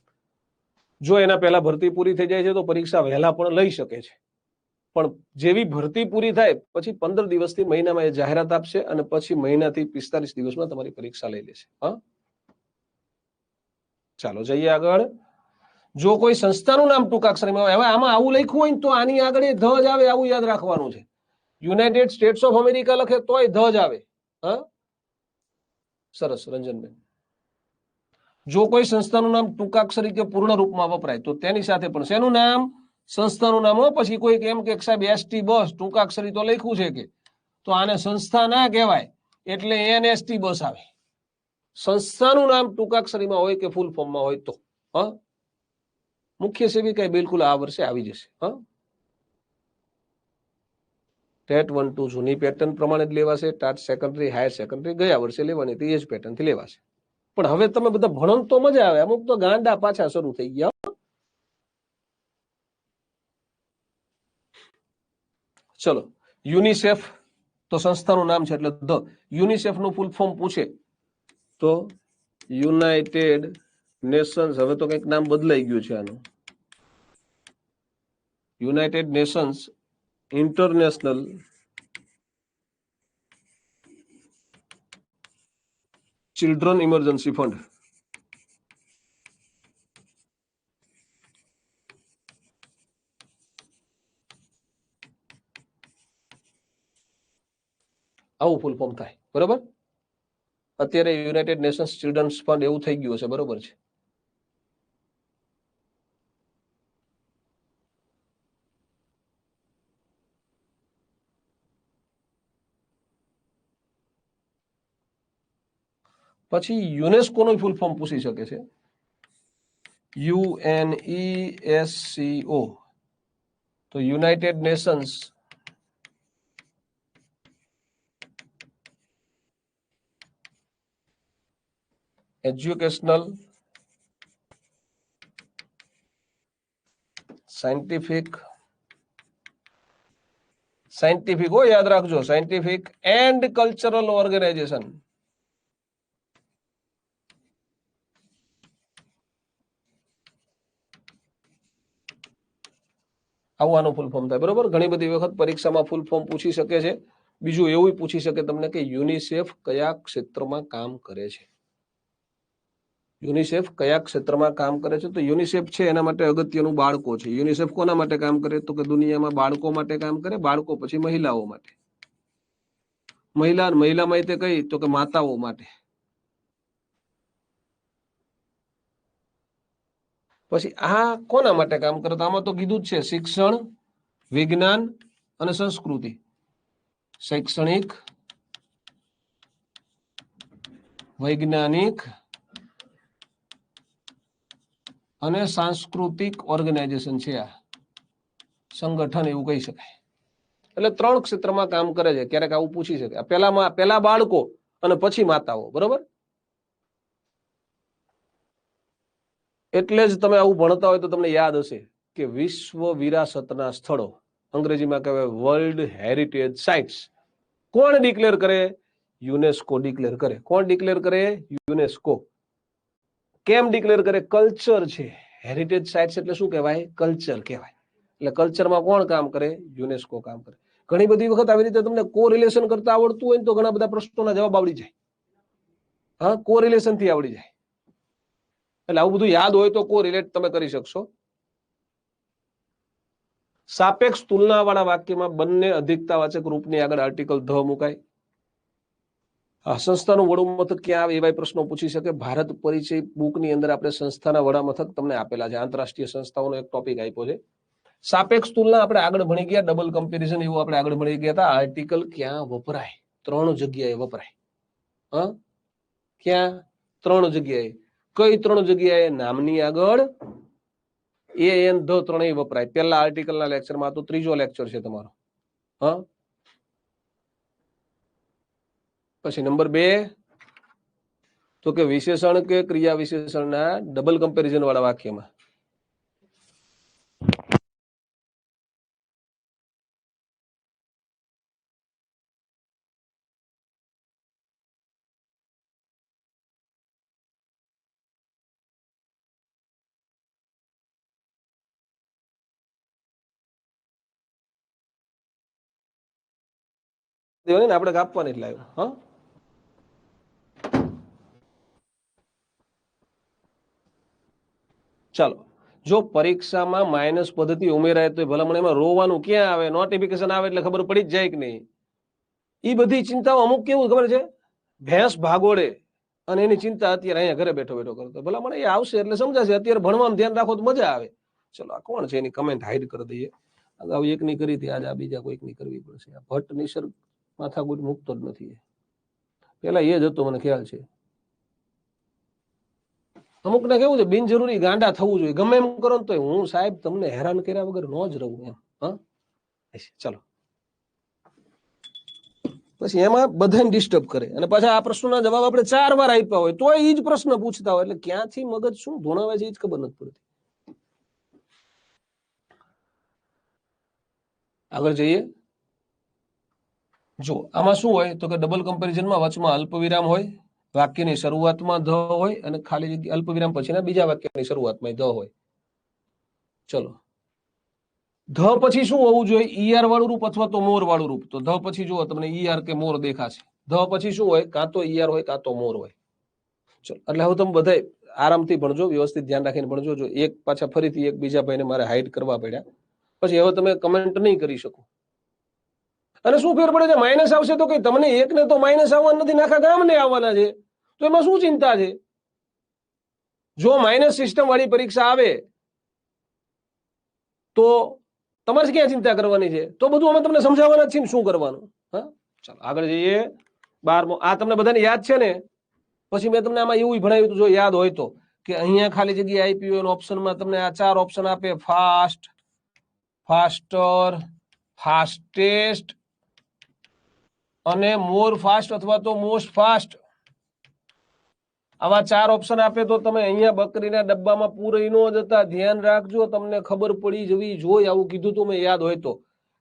જો એના પહેલા ભરતી પૂરી થઈ જાય છે તો પરીક્ષા વહેલા પણ લઈ શકે છે. પણ જેવી ભરતી પૂરી થાય પછી 15 દિવસથી મહિનામાં એ જાહેરાત આપશે અને પછી મહિનાથી 45 દિવસમાં તમારી પરીક્ષા લઈ લેશે. હા, ચાલો જઈએ આગળ. જો કોઈ સંસ્થાનું નામ ટૂંકાક્ષરમાં હોય, હવે આમાં આવું લખ્યું હોય ને તો આની આગળ ધ જ આવે, આવું યાદ રાખવાનું છે. યુનાઇટેડ સ્ટેટ્સ ઓફ અમેરિકા લખે તોય ધ જ આવે. હા, સરસ રંજનબેન. જો કોઈ સંસ્થાનું નામ ટૂંકાક્ષરી કે પૂર્ણ રૂપમાં વપરાય તો તેની સાથે પણ શેનું નામ? સંસ્થાનું નામ. પછી કોઈ એમ કે સાહેબ એસટી બસ ટૂંકાક્ષરી તો લખ્યું છે કે, તો આને સંસ્થા ના કહેવાય એટલે એનએસટી બસ આવે. સંસ્થાનું નામ ટૂંકાક્ષરીમાં હોય કે ફૂલ ફોર્મમાં હોય તો. હા, મુખ્ય સેવિકા બિલકુલ આ વર્ષે આવી જશે. હા, ટેટ 1 2 જૂની પેટર્ન પ્રમાણે જ લેવાશે. ટાટ સેકન્ડરી, હાયર સેકન્ડરી ગયા વર્ષે લેવાની હતી એ જ પેટર્નથી લેવાશે. પણ હવે તમે બધા ભણો તો મજા આવે, અમુક તો ગાંડા પાછા શરૂ થઈ ગયા. ચલો, યુનિસેફ તો સંસ્થાનું નામ છે એટલે ધ. યુનિસેફ નું ફૂલ ફોર્મ પૂછે તો યુનાઇટેડ નેશન્સ. હવે તો કંઈક નામ બદલાઈ ગયું છે આનું. United Nations international children emergency fund. આવું ફૂલ ફોર્મ થાય. બરોબર. અત્યારે યુનાઇટેડ નેશન્સ ચિલ્ડ્રન્સ ફંડ એવું થઈ ગયું છે. બરોબર છે. પછી યુનેસ્કો નું ફૂલ ફોર્મ પૂછી શકે છે. UNESCO. તો યુનાઇટેડ નેશન્સ એજ્યુકેશનલ સાયન્ટિફિક હો, યાદ રાખજો, સાયન્ટિફિક એન્ડ કલ્ચરલ ઓર્ગેનાઇઝેશન. આવવાનું ફૂલ ફોર્મ થાય. બરોબર. ઘણી બધી વખત પરીક્ષામાં ફૂલ ફોર્મ પૂછી શકે છે. બીજું એવું પૂછી શકે તમને કે યુનિસેફ કયા ક્ષેત્રમાં કામ કરે છે. યુનિસેફ કયા ક્ષેત્રમાં કામ કરે છે? તો યુનિસેફ છે એના માટે અગત્યનું બાળકો છે. યુનિસેફ કોના માટે કામ કરે? તો કે દુનિયામાં બાળકો માટે કામ કરે. બાળકો પછી મહિલાઓ માટે. મહિલા માટે કઈ? તો કે માતાઓ માટે. પછી આ કોના માટે કામ કરે? તો આમાં તો કીધું જ છે શિક્ષણ, વિજ્ઞાન અને સંસ્કૃતિ. શૈક્ષણિક, વૈજ્ઞાનિક અને સાંસ્કૃતિક ઓર્ગેનાઇઝેશન છે આ. સંગઠન એવું કહી શકાય. એટલે 3 ક્ષેત્રમાં કામ કરે છે. ક્યારેક આવું પૂછી શકે. પેલા બાળકો અને પછી માતાઓ. બરોબર. એટલે જ તમે આવું ભણતા હોય તો તમને યાદ હશે કે વિશ્વ વિરાસતના સ્થળો, અંગ્રેજીમાં કહેવાય વર્લ્ડ હેરિટેજ સાઇટ્સ, કોણ ડિક્લેર કરે? યુનેસ્કો ડિક્લેર કરે. કોણ ડિક્લેર કરે? યુનેસ્કો. કેમ ડિક્લેર કરે? કલ્ચર છે. હેરિટેજ સાઇટ્સ એટલે શું કહેવાય? કલ્ચર કહેવાય. એટલે કલ્ચરમાં કોણ કામ કરે? યુનેસ્કો કામ કરે. ઘણી બધી વખત આવી રીતે તમને કોરિલેશન કરતા આવડતું હોય તો ઘણા બધા પ્રશ્નોના જવાબ આવડી જાય. હા, કોરિલેશન થી આવડી જાય. એટલે આવું બધું યાદ હોય તો કોરિલેટ તમે કરી શકશો. સાપેક્ષ તુલના વાળા વાક્યમાં બંને અધિકતાવાચક રૂપની આગળ આર્ટિકલ ધ મુકાય. સંસ્થાનું વડું મથક ક્યાં આવે એવા પ્રશ્નો પૂછી શકે. ભારત પરિચય બુકની અંદર આપણે સંસ્થાના વડા મથક તમને આપેલા છે. આંતરરાષ્ટ્રીય સંસ્થાઓનો એક ટોપિક આપ્યો છે. સાપેક્ષ તુલના આપણે આગળ ભણી ગયા. ડબલ કમ્પેરિઝન એવું આપણે આગળ ભણી ગયા હતા. આર્ટિકલ ક્યાં વપરાય? 3 જગ્યાએ વપરાય. હા, ક્યાં? 3 જગ્યાએ. કઈ 3 જગ્યાએ? નામની આગળ એન ધ ત્રણેય વપરાય. પહેલા આર્ટિકલના લેક્ચરમાં તો 3જો લેક્ચર છે તમારો. હા, પછી નંબર 2 તો કે વિશેષણ કે ક્રિયા વિશેષણના ડબલ કમ્પેરિઝન વાળા વાક્યમાં. આપણે કાપવાની જ લાવ્યો. હા, ચાલો. જો પરીક્ષામાં માઇનસ પદ્ધતિ ઉમેરાય તો ભલામણ એમાં રોવાનું ક્યાં આવે? નોટિફિકેશન આવે એટલે ખબર પડી જ જાય કે નહીં? એ બધી ચિંતાઓ અમુક કેવું ખબર છે? ભેંસ ભાગોળે અને એની ચિંતા અત્યારે અહીંયા ઘરે બેઠો બેઠો કરતો. ભલામણ એ આવશે એટલે સમજાશે. અત્યારે ભણવામાં ધ્યાન રાખો તો મજા આવે. ચલો, આ કોણ છે? એની કમેન્ટ હાઈડ કરી દઈએ. અગાઉ એકની કરી હતી, આજે આ બીજા કોઈકની કરવી પડશે. આ ભટ્ટ નિસર્ગ માથાકૂટ મુકતો જ નથી. પેલા એ જ હતો, મને ખ્યાલ છે. અમુકને કેવું છે, બિનજરૂરી ગાંડા થવું જોઈએ. ગમે એમ કરો તો હું સાહેબ તમને હેરાન કર્યા વગર ન જ રહું એમ. હા, ચાલો. પછી એમાં બધાને ડિસ્ટર્બ કરે અને પાછા આ પ્રશ્નોના જવાબ આપણે 4 વાર આપ્યા હોય તો એ જ પ્રશ્ન પૂછતા હોય. એટલે ક્યાંથી મગજ શું ધોણાવે છે એ જ ખબર નથી પડતી. આગળ જઈએ. જો આમાં શું હોય તો કે ડબલ કમ્પેરિઝનમાં વચમાં અલ્પવિરામ હોય, વાક્યની શરૂઆતમાં ધ હોય અને ખાલી જગ્યા અલ્પવિરામ પછીના બીજા વાક્યની શરૂઆતમાં ધ હોય. ચલો, ધ પછી શું હોવું જોઈએ? ઈઆર વાળું રૂપ અથવા તો મોર વાળું રૂપ. તો ધ પછી જુઓ તમને ઈઆર કે મોર દેખાશે. ધ પછી શું હોય? કાં તો ઈઆર હોય કાં તો મોર હોય. ચલો, એટલે હવે તમે બધા આરામથી ભણજો, વ્યવસ્થિત ધ્યાન રાખીને ભણજો. જો એક પાછા ફરીથી એક બીજા ભાઈને મારે હાઈડ કરવા પડ્યા, પછી હવે તમે કમેન્ટ નહીં કરી શકો. અને શું ફેર પડે છે? માઇનસ આવશે તો કઈ તમને એકને તો માઇનસ આવવાના નથી, આખા ગામને આવવાના છે. તો એમાં શું ચિંતા છે? જો માઇનસ સિસ્ટમ વાળી પરીક્ષા આવે તો તમારે ક્યાં ચિંતા કરવાની છે? તો બધું અમે તમને સમજાવવાના જ છીએ શું કરવાનું. હા, ચાલો આગળ જઈએ. 12મો આ તમને બધાને યાદ છે ને? પછી મેં તમને આમાં એવું ભણાવ્યું હતું, જો યાદ હોય તો, કે અહીંયા ખાલી જગ્યા આપી હોય ઓપ્શનમાં તમને આ 4 ઓપ્શન આપે: ફાસ્ટ, ફાસ્ટર, ફાસ્ટેસ્ટ અને મોર ફાસ્ટ અથવા તો મોસ્ટ ફાસ્ટ. આવા 4 ઓપ્શન આપે તો તમે અહીંયા બકરીના ડબ્બામાં પૂરી ન જતા. ધ્યાન રાખજો, તમને ખબર પડી જવી જોઈએ. આવું કીધું તું મેં, યાદ હોય તો,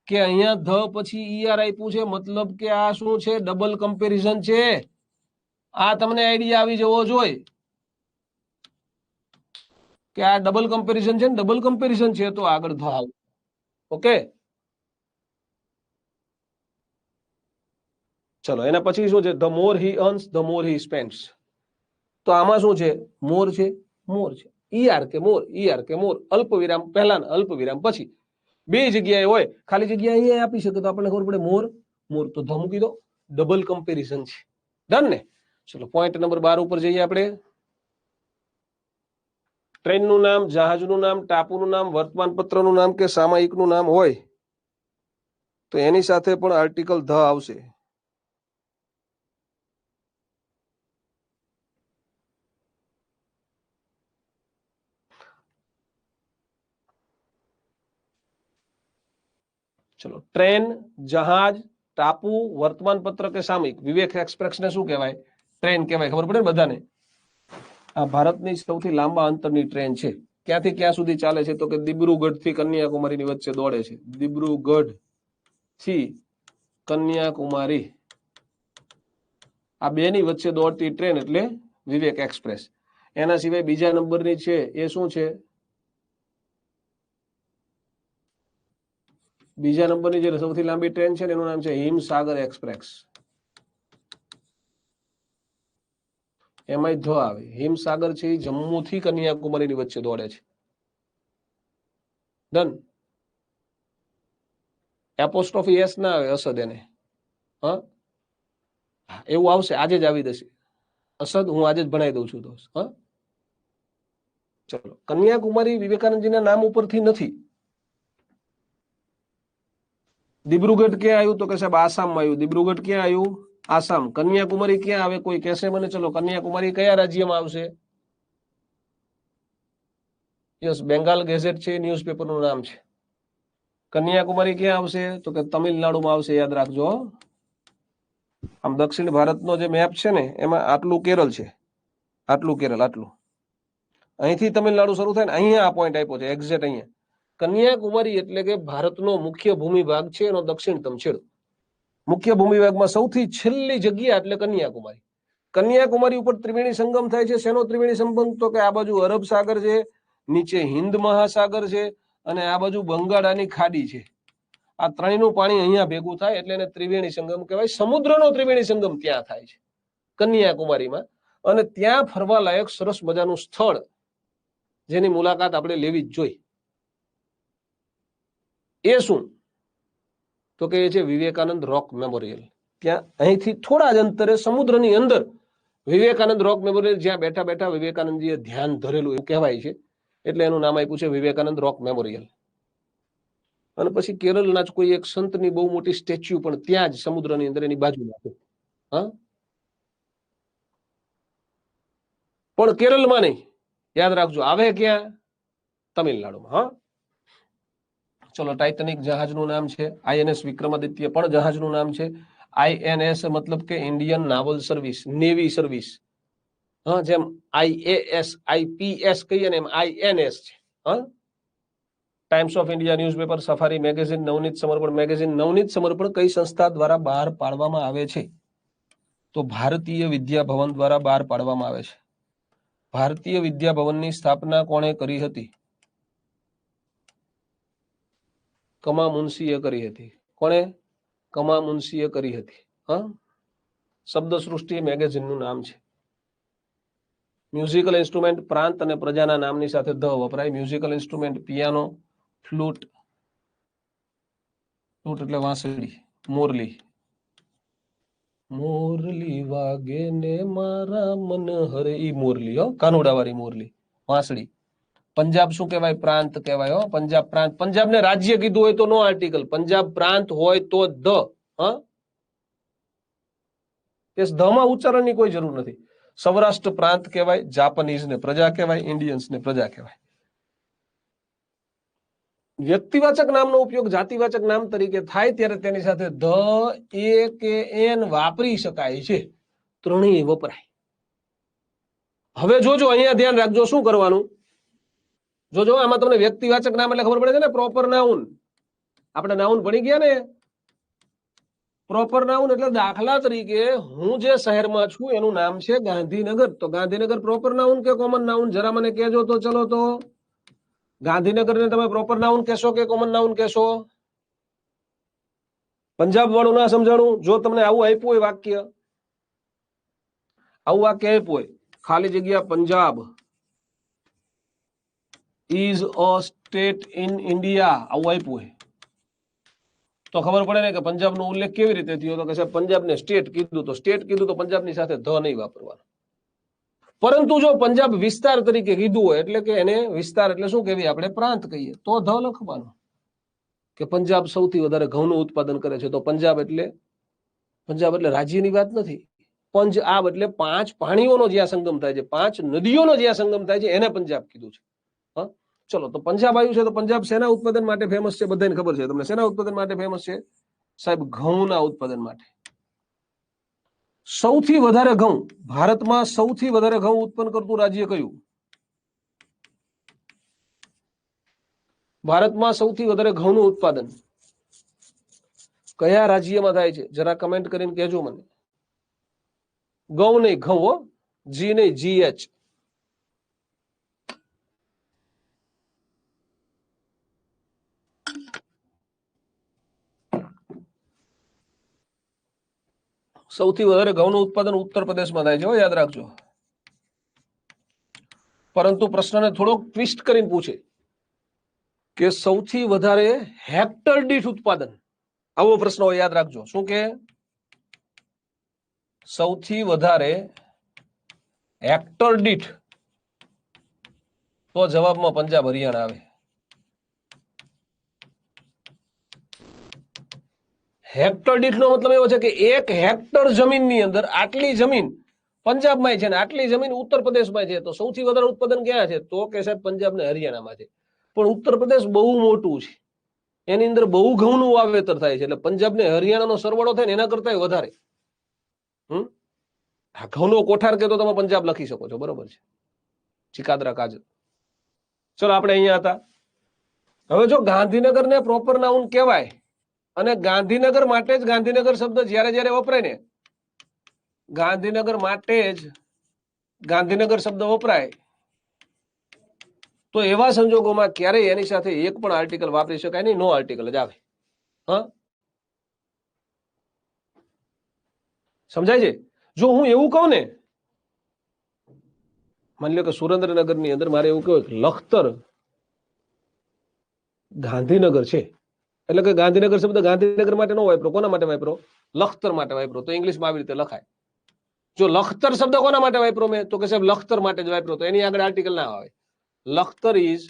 કે અહીંયા ધ પછી ઈઆર આપ્યું છે, મતલબ કે આ શું છે? ડબલ કમ્પેરિઝન છે. આ તમને આઈડિયા આવી જવો જોઈએ કે આ ડબલ કમ્પેરિઝન છે ને ડબલ કમ્પેરિઝન છે તો આગળ ધ આવે. ઓકે, ચલો એના પછી શું છે? The more he earns the more he spends. તો આમાં શું છે? મોર છે, મોર છે. ઈઆર કે મોર, ઈઆર કે મોર, અલ્પ વિરામ પહેલા, અલ્પ વિરામ પછી. બે જગ્યાએ હોય, ખાલી જગ્યા અહીંયા આપી શકે તો આપણને ખબર પડે મોર, મોર. તો ધ મૂકી દો, ડબલ કમ્પેરિઝન છે. ડન ને? ચલો પોઈન્ટ નંબર 12 ઉપર જઈએ આપણે. ટ્રેનનું નામ, જહાજનું નામ, ટાપુનું નામ, વર્તમાનપત્રનું નામ કે સામાયિકનું નામ હોય તો એની સાથે પણ આર્ટિકલ ધ આવશે. ચલો, ટ્રેન, જહાજ, ટાપુ, વર્તમાનપત્ર કે સામયિક. વિવેક એક્સપ્રેસ ને શું કહેવાય? ટ્રેન કહેવાય. ખબર પડે ને બધાને? આ ભારતની સૌથી લાંબા અંતરની ટ્રેન છે. ક્યાંથી ક્યાં સુધી ચાલે છે? તો કે દિબ્રુગઢ થી કન્યાકુમારીની વચ્ચે દોડે છે. દિબ્રુગઢ થી કન્યાકુમારી, આ બેની વચ્ચે દોડતી ટ્રેન એટલે વિવેક એક્સપ્રેસ. એના સિવાય બીજા નંબરની છે એ શું છે? બીજા નંબરની જે સૌથી લાંબી ટ્રેન છે એનું નામ છે હિમસાગર એક્સપ્રેસ. એમાં ધ આવે. હિમસાગર છે એ જમ્મુ થી કન્યાકુમારીની વચ્ચે દોડે છે. ડન. એપોસ્ટ્રોફી એસ ના આવે અસદ એને. હા, એવું આવશે, આજે જ આવી જશે. અસદ હું આજે જ ભણાવી દઉં છું દોસ્ત. હા, ચલો. કન્યાકુમારી વિવેકાનંદજીના નામ ઉપરથી નથી. દિબ્રુગઢ ક્યાં આવ્યું? તો કે સાહેબ આસામમાં આવ્યું. દિબ્રુગઢ ક્યાં આવ્યું? આસામ. કન્યાકુમારી ક્યાં આવે? કોઈ કહેશે મને? ચલો, કન્યાકુમારી કયા રાજ્યમાં આવશે? યસ, બેંગાલ ગેઝેટ છે ન્યૂઝપેપરનું નામ છે. કન્યાકુમારી ક્યાં આવશે? તો કે તમિલનાડુમાં આવશે. યાદ રાખજો. આમ દક્ષિણ ભારતનો જે મેપ છે ને એમાં આટલું કેરળ છે, આટલું કેરળ, આટલું. અહીંથી તમિલનાડુ શરૂ થાય ને અહીંયા આ પોઈન્ટ આપ્યો છે એક્ઝેક્ટ અહીંયા. કન્યાકુમારી એટલે કે ભારતનો મુખ્ય ભૂમિ ભાગ છે, એનો દક્ષિણતમ છેડો. મુખ્ય ભૂમિ ભાગમાં સૌથી છેલ્લી જગ્યા એટલે કન્યાકુમારી. કન્યાકુમારી ઉપર ત્રિવેણી સંગમ થાય છે. શેનો ત્રિવેણી સંગમ? તો કે આ બાજુ અરબ સાગર છે, નીચે હિન્દ મહાસાગર છે અને આ બાજુ બંગાળાની ખાડી છે. આ ત્રણેયનું પાણી અહીંયા ભેગું થાય એટલે એને ત્રિવેણી સંગમ કહેવાય. સમુદ્રનો ત્રિવેણી સંગમ ત્યાં થાય છે કન્યાકુમારીમાં. અને ત્યાં ફરવા લાયક સરસ મજાનું સ્થળ જેની મુલાકાત આપણે લેવી જ જોઈએ. એ શું? તો કે એ છે વિવેકાનંદ રોક મેમોરિયલ. ત્યાં અહીંથી થોડા જ અંતરે સમુદ્રની અંદર વિવેકાનંદ રોક મેમોરિયલ, જ્યાં બેઠા બેઠા વિવેકાનંદજીએ ધ્યાન ધરેલું એવું કહેવાય છે, એટલે એનું નામ આપ્યું છે વિવેકાનંદ રોક મેમોરિયલ. અને પછી કેરળના જ કોઈ એક સંતની બહુ મોટી સ્ટેચ્યુ પણ ત્યાં જ સમુદ્રની અંદર એની બાજુમાં છે. હા, પણ કેરળમાં નહીં, યાદ રાખજો. આવે ક્યાં? તમિલનાડુમાં. હા, ચલો. ટાઇટેનિક જહાજનું નામ છે. આઈએનએસ વિક્રમાદિત્ય પણ જહાજનું નામ છે. આઈએનએસ મતલબ કે ઇન્ડિયન નાવલ સર્વિસ, નેવી સર્વિસ. હા, જેમ આઈએએસ આઈપીએસ કહીએ ને એમ આઈએનએસ છે. હા, times of India newspaper, safari magazine, Navneet સમર્પણ મેગેઝિન. નવનીત સમર્પણ કઈ સંસ્થા દ્વારા બહાર પાડવામાં આવે છે? તો ભારતીય વિદ્યા ભવન દ્વારા બહાર પાડવામાં આવે છે. ભારતીય વિદ્યા ભવનની સ્થાપના કોણે કરી હતી? કમા મુનશીએ કરી હતી. કોણે? કમા મુનશીએ કરી હતી. હા, શબ્દ સૃષ્ટિ મેગેઝિનનું નામ છે. મ્યુઝિકલ ઇન્સ્ટ્રુમેન્ટ પ્રાંત અને પ્રજાના નામની સાથે ધ વપરાય. Musical instrument piano, flute, flute એટલે વાંસળી, મોરલી. મોરલી વાગે ને મારા મન હરે, ઈ મોરલી હો, કાનુડાવાળી મોરલી, વાંસળી. પંજાબ શું કહેવાય? પ્રાંત કહેવાય હો, પંજાબ પ્રાંત. પંજાબને રાજ્ય કીધું હોય તો નો આર્ટિકલ, પંજાબ પ્રાંત હોય તો ધ. હા, ધ માં ઉચ્ચારણની કોઈ જરૂર નથી. સૌરાષ્ટ્ર પ્રાંત કહેવાય, જાપાનીઝ ને પ્રજા કહેવાય, ઇન્ડિયન્સ ને પ્રજા કહેવાય. વ્યક્તિવાચક નામનો ઉપયોગ જાતિવાચક નામ તરીકે થાય ત્યારે તેની સાથે ધ, એ કે એન વાપરી શકાય છે. ત્રણેય વપરાય. હવે જોજો, અહીંયા ધ્યાન રાખજો શું કરવાનું. જોજો, આમાં તમને વ્યક્તિવાચક નામ એટલે ખબર પડે છે ને, પ્રોપર નાઉન. આપણે નાઉન ભણી ગયા ને. પ્રોપર નાઉન એટલે દાખલા તરીકે હું જે શહેરમાં છું એનું નામ છે ગાંધીનગર. તો ગાંધીનગર પ્રોપર નાઉન કે કોમન નાઉન? જરા મને કહેજો તો. ચલો તો ગાંધીનગરને તમે પ્રોપર નાઉન કહેશો કે કોમન નાઉન કહેશો? પંજાબ વાળું ના સમજાણું? જો તમને આવું આપ્યું હોય વાક્ય, આવું વાક્ય આપ્યું હોય, ખાલી જગ્યા Punjab is a state in India, આવું આપ્યું હોય તો ખબર પડે ને કે પંજાબનો ઉલ્લેખ કેવી રીતે થયો. તો કે સાહેબ પંજાબને સ્ટેટ કીધું, તો સ્ટેટ કીધું તો પંજાબની સાથે ધ નહીં વાપરવાનું. પરંતુ જો પંજાબ વિસ્તાર તરીકે કીધું હોય, એટલે કે એને વિસ્તાર એટલે શું કહેવાય? આપણે પ્રાંત કહીએ, તો ધ લખવાનું. કે પંજાબ સૌથી વધારે ઘઉંનું ઉત્પાદન કરે છે, તો પંજાબ એટલે રાજ્યની વાત નથી. પંજ આબ એટલે પાંચ પાણીઓનો જ્યાં સંગમ થાય છે, પાંચ નદીઓનો જ્યાં સંગમ થાય છે, એને પંજાબ કીધું છે. હા, ચલો, તો પંજાબ આવ્યું છે. તો પંજાબ શેના ઉત્પાદન માટે ફેમસ છે? બધાને ખબર છે. તમને શેના ઉત્પાદન માટે ફેમસ છે? સાહેબ ઘઉંના ઉત્પાદન માટે. સૌથી વધારે ઘઉં ભારતમાં, સૌથી વધારે ઘઉં ઉત્પન્ન કરતું રાજ્ય કયું? ભારતમાં સૌથી વધારે ઘઉંનું ઉત્પાદન કયા રાજ્યમાં થાય છે? જરા કમેન્ટ કરીને કહેજો મને. ઘઉં નહીં, ઘઉં હો, જી નહીં, GH. સૌથી વધારે ઘઉંનું ઉત્પાદન ઉત્તર પ્રદેશમાં થાય છે, યાદ રાખજો. પરંતુ પ્રશ્નને થોડોક ટ્વિસ્ટ કરીને પૂછે કે સૌથી વધારે હેક્ટર દીઠ ઉત્પાદન, આવો પ્રશ્ન હોય, યાદ રાખજો. શું કે સૌથી વધારે હેક્ટર દીઠ, તો જવાબમાં પંજાબ હરિયાણા આવે. હેક્ટર દીઠ નો મતલબ એવો છે કે એક હેક્ટર જમીનની અંદર આટલી જમીન પંજાબમાં છે ને આટલી જમીન ઉત્તર પ્રદેશમાં છે. તો સૌથી વધારે ઉત્પાદન ક્યાં છે? તો કે સાહેબ પંજાબ ને હરિયાણામાં છે. પણ ઉત્તર પ્રદેશ બહુ મોટું છે, એની અંદર બહુ ઘઉંનું વાવેતર થાય છે, એટલે પંજાબ ને હરિયાણાનો સરવાળો થાય ને એના કરતા વધારે. ઘઉંનો કોઠાર કે તો તમે પંજાબ લખી શકો છો, બરોબર છે. ચિકાદરા કાજલ. ચલો, આપણે અહીંયા હતા. હવે જો ગાંધીનગર ને પ્રોપર નાઉન કહેવાય અને ગાંધીનગર માટે જ ગાંધીનગર શબ્દ જ્યારે જ્યારે વપરાય ને, ગાંધીનગર માટે જ ગાંધીનગર શબ્દ વપરાય, તો એવા સંજોગોમાં ક્યારેય એની સાથે એક પણ આર્ટિકલ વાપરી શકાય નહીં, નો આર્ટિકલ જ આવે. હા, સમજાય છે? જો હું એવું કહું ને, માની લો કે સુરેન્દ્રનગર ની અંદર મારે એવું કહ્યું લખતર ગાંધીનગર છે, એટલે કે ગાંધીનગર શબ્દ ગાંધીનગર માટે નો વાપરો, કોના માટે વાપરો? લખતર માટે વાપરો. તો ઇંગ્લિશમાં આવી રીતે લખાય. જો લખતર શબ્દ કોના માટે વાપરો મેં? તો કે સાહેબ લખતર માટે જ વાપરો, તો એની આગળ આર્ટિકલ ના આવે. લખતર ઇઝ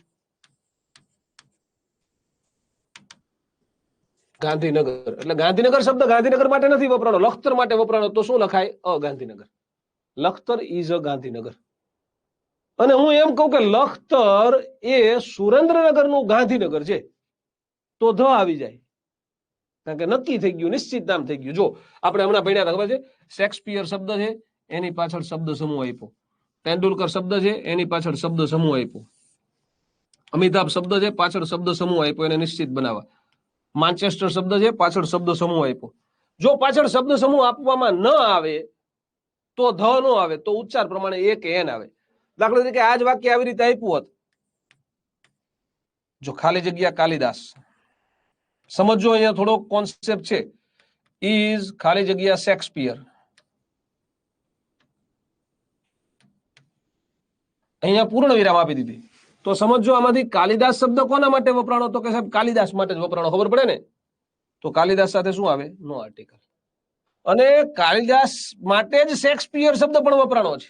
ગાંધીનગર, એટલે ગાંધીનગર શબ્દ ગાંધીનગર માટે નથી વપરાણો, લખતર માટે વપરાણો. તો શું લખાય? ગાંધીનગર. Lakhtar is a Gandhinagar. અને હું એમ કહું કે લખતર એ સુરેન્દ્રનગરનું ગાંધીનગર છે, તો ધ આવી જાય, કારણ કે નક્કી થઈ ગયું, નિશ્ચિત નામ થઈ ગયું. જો આપણે હમણાં ભણ્યા હતા, ખબર છે, શેક્સપિયર શબ્દ છે, એની પાછળ શબ્દ સમૂહ આપ્યો. તેંડુલકર શબ્દ છે, એની પાછળ શબ્દ સમૂહ આપ્યો. અમિતાભ શબ્દ છે, પાછળ શબ્દ સમૂહ આપ્યો, એને નિશ્ચિત બનાવવા. માન્ચેસ્ટર શબ્દ છે, પાછળ શબ્દ સમૂહ આપ્યો. જો પાછળ શબ્દ સમૂહ આપવામાં ન આવે તો ધ નો આવે, તો ઉચ્ચાર પ્રમાણે એ કે એન આવે. દાખલા તરીકે આ જ વાક્ય આવી રીતે આપ્યું હોત, જો ખાલી જગ્યા કાલિદાસ, સમજો અહીંયા થોડો કોન્સેપ્ટ છે, ઇઝ ખાલી જગ્યા શેક્સપિયર. અહીંયા પૂર્ણ વિરામ આપી દીધી. તો સમજો આમાંથી કાલિદાસ શબ્દ કોના માટે વપરાણો, તો કે સાહેબ કાલિદાસ માટે જ વપરાણો. ખબર પડે ને? તો કાલિદાસ સાથે શું આવે? નો આર્ટિકલ. અને કાલિદાસ માટે જ શેક્સપિયર શબ્દ પણ વપરાણો છે,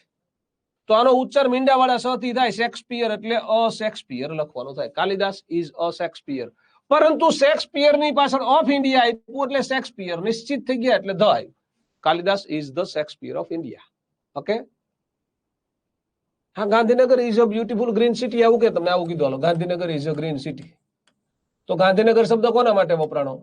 તો આનો ઉચ્ચાર મીંડાવાળા સ થી થાય. શેક્સપિયર એટલે અ શેક્સપિયર લખવાનો થાય. Kalidas is a Shakespeare. પરંતુ શેક્સપિયર ની પાછળ ઓફ ઇન્ડિયા આપ્યું એટલે શેક્સપિયર નિશ્ચિત થઈ ગયા એટલે ધ આવ્યું. Kalidas is the Shakespeare of India. Okay. હા, Gandhinagar is a beautiful green city, આવું કે તમને? આવું કીધું. હાલો, Gandhinagar is a green city. તો ગાંધીનગર શબ્દ કોના માટે વપરાણો?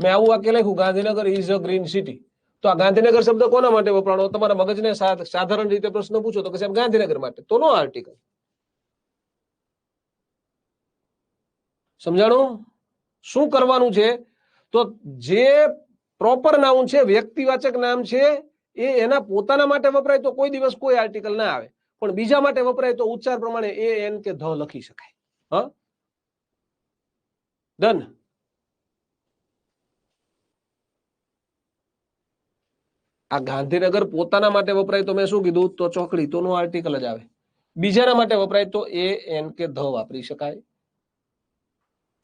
મેં આવું વાક્ય લખ્યું, Gandhinagar is a green city. તો આ ગાંધીનગર શબ્દ કોના માટે વપરાણો? તમારા મગજને સાધારણ રીતે પ્રશ્ન પૂછો તો કે સાહેબ ગાંધીનગર માટે, તો નો આર્ટિકલ. સમજાણું? શું કરવાનું છે? તો જે પ્રોપર નાઉન છે, વ્યક્તિવાચક નામ છે, એ એના પોતાના માટે વપરાય તો કોઈ દિવસ કોઈ આર્ટિકલ ના આવે, પણ બીજા માટે વપરાય તો ઉચ્ચાર પ્રમાણે એ એન કે ધ લખી શકાય. હા, ડન. આ ગાંધીનગર પોતાના માટે વપરાય તો મેં શું કીધું? તો ચોકડી, તો નો આર્ટિકલ જ આવે. બીજાના માટે વપરાય તો એ એન કે ધ વાપરી શકાય.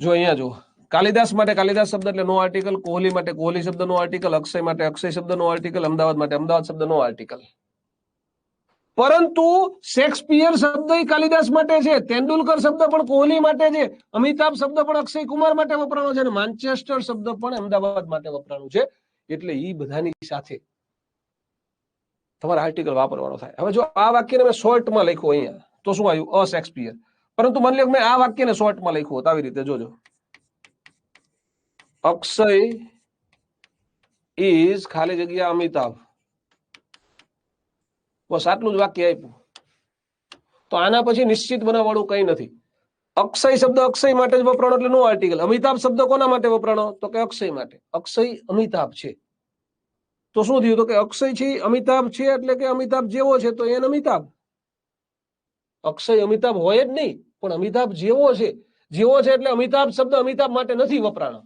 જો અહીંયા જો, કાલિદાસ માટે કાલિદાસ શબ્દ એટલે નો આર્ટિકલ, કોહલી માટે કોહલી શબ્દ નો આર્ટિકલ, અક્ષય માટે અક્ષય શબ્દ નો આર્ટિકલ, અમદાવાદ માટે અમદાવાદ શબ્દ નો આર્ટિકલ. પરંતુ શેક્સપિયર શબ્દ કાલિદાસ માટે છે, તેંડુલકર શબ્દ પણ કોહલી માટે છે, અમિતાભ શબ્દ પણ અક્ષય કુમાર માટે વપરાણો છે, અને માન્ચેસ્ટર શબ્દ પણ અમદાવાદ માટે વપરાણું છે. એટલે ઈ બધાની સાથે તમારે આર્ટિકલ વાપરવાનો થાય. હવે જો આ વાક્યને મેં શોર્ટમાં લખ્યું અહીંયા, તો શું આવ્યું? અ શેક્સપિયર. પરંતુ માની લો કે મેં આ વાક્યને શોર્ટમાં લખ્યું હોત આવી રીતે, જોજો, અક્ષય ઇઝ ખાલી જગ્યા અમિતાભ. બસ આટલું જ વાક્ય આપ્યું. તો આના પછી નિશ્ચિત બનાવવાળું કઈ નથી. અક્ષય શબ્દ અક્ષય માટે જ વપરાણો એટલે નો આર્ટિકલ. અમિતાભ શબ્દ કોના માટે વપરાણો? તો કે અક્ષય માટે. અક્ષય અમિતાભ છે, તો શું થયું? તો કે અક્ષય છે અમિતાભ છે, એટલે કે અમિતાભ જેવો છે તો એને અમિતાભ. અક્ષય અમિતાભ હોય જ નહીં, પણ અમિતાભ જેવો છે. જેવો છે એટલે અમિતાભ શબ્દ અમિતાભ માટે નથી વપરાણો.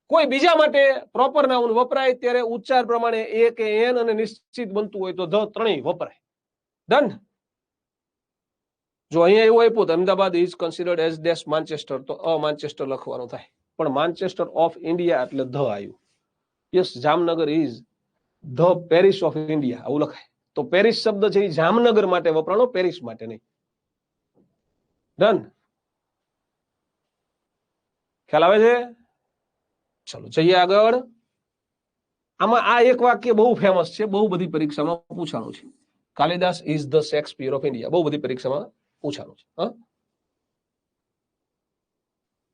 કોઈ બીજા માટે પ્રોપર નાઉન વપરાય ત્યારે ઉચ્ચાર પ્રમાણે એ કે એન અને નિશ્ચિત બનતું હોય તો ધ ત્રણેય વપરાય. ડન. જો અહીંયા એવું આપ્યું તો Ahmedabad is considered as dash Manchester, તો અ માન્ચેસ્ટર લખવાનું થાય. પણ માન્ચેસ્ટર ઓફ ઇન્ડિયા એટલે ધ આવ્યું. Yes, Jamnagar is the Paris of India, આવું લખાય. તો પેરિસ શબ્દ છે એ જામનગર માટે વપરાણો, પેરિસ માટે નહીં. ડન. ખ્યાલ આવે છે? ચલો જઈએ આગળ. આમાં આ એક વાક્ય બહુ ફેમસ છે, બહુ બધી પરીક્ષામાં પૂછાણું છે. Kalidas is the Shakespeare of India, બહુ બધી પરીક્ષામાં પૂછાણું છે. હા,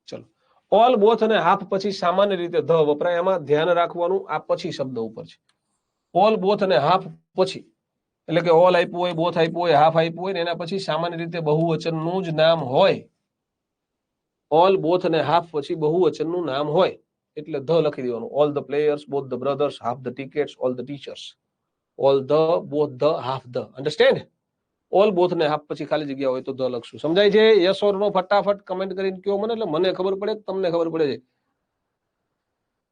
ચલો. ઓલ, બોથ અને હાફ પછી સામાન્ય રીતે ધ વપરાય. એમાં ધ્યાન રાખવાનું આ પછી શબ્દ ઉપર છે. ઓલ, બોથ અને હાફ પછી, એટલે કે ઓલ આપ્યું હોય, બોથ આપ્યું હોય, હાફ આપ્યું હોય ને એના પછી સામાન્ય રીતે બહુવચનનું જ નામ હોય. ઓલ, બોથ અને હાફ પછી બહુવચનનું નામ હોય એટલે ધ લખી દેવાનું. All the players, both the brothers, half the tickets, all the teachers. All the, both the, half the. Understand? All, both ને હાફ પછી ખાલી જગ્યા હોય તો ધ લખશું. સમજાય છે? યસ ઓર નો ફટાફટ કમેન્ટ કરીને કયો મને, એટલે મને ખબર પડે, તમને ખબર પડે છે.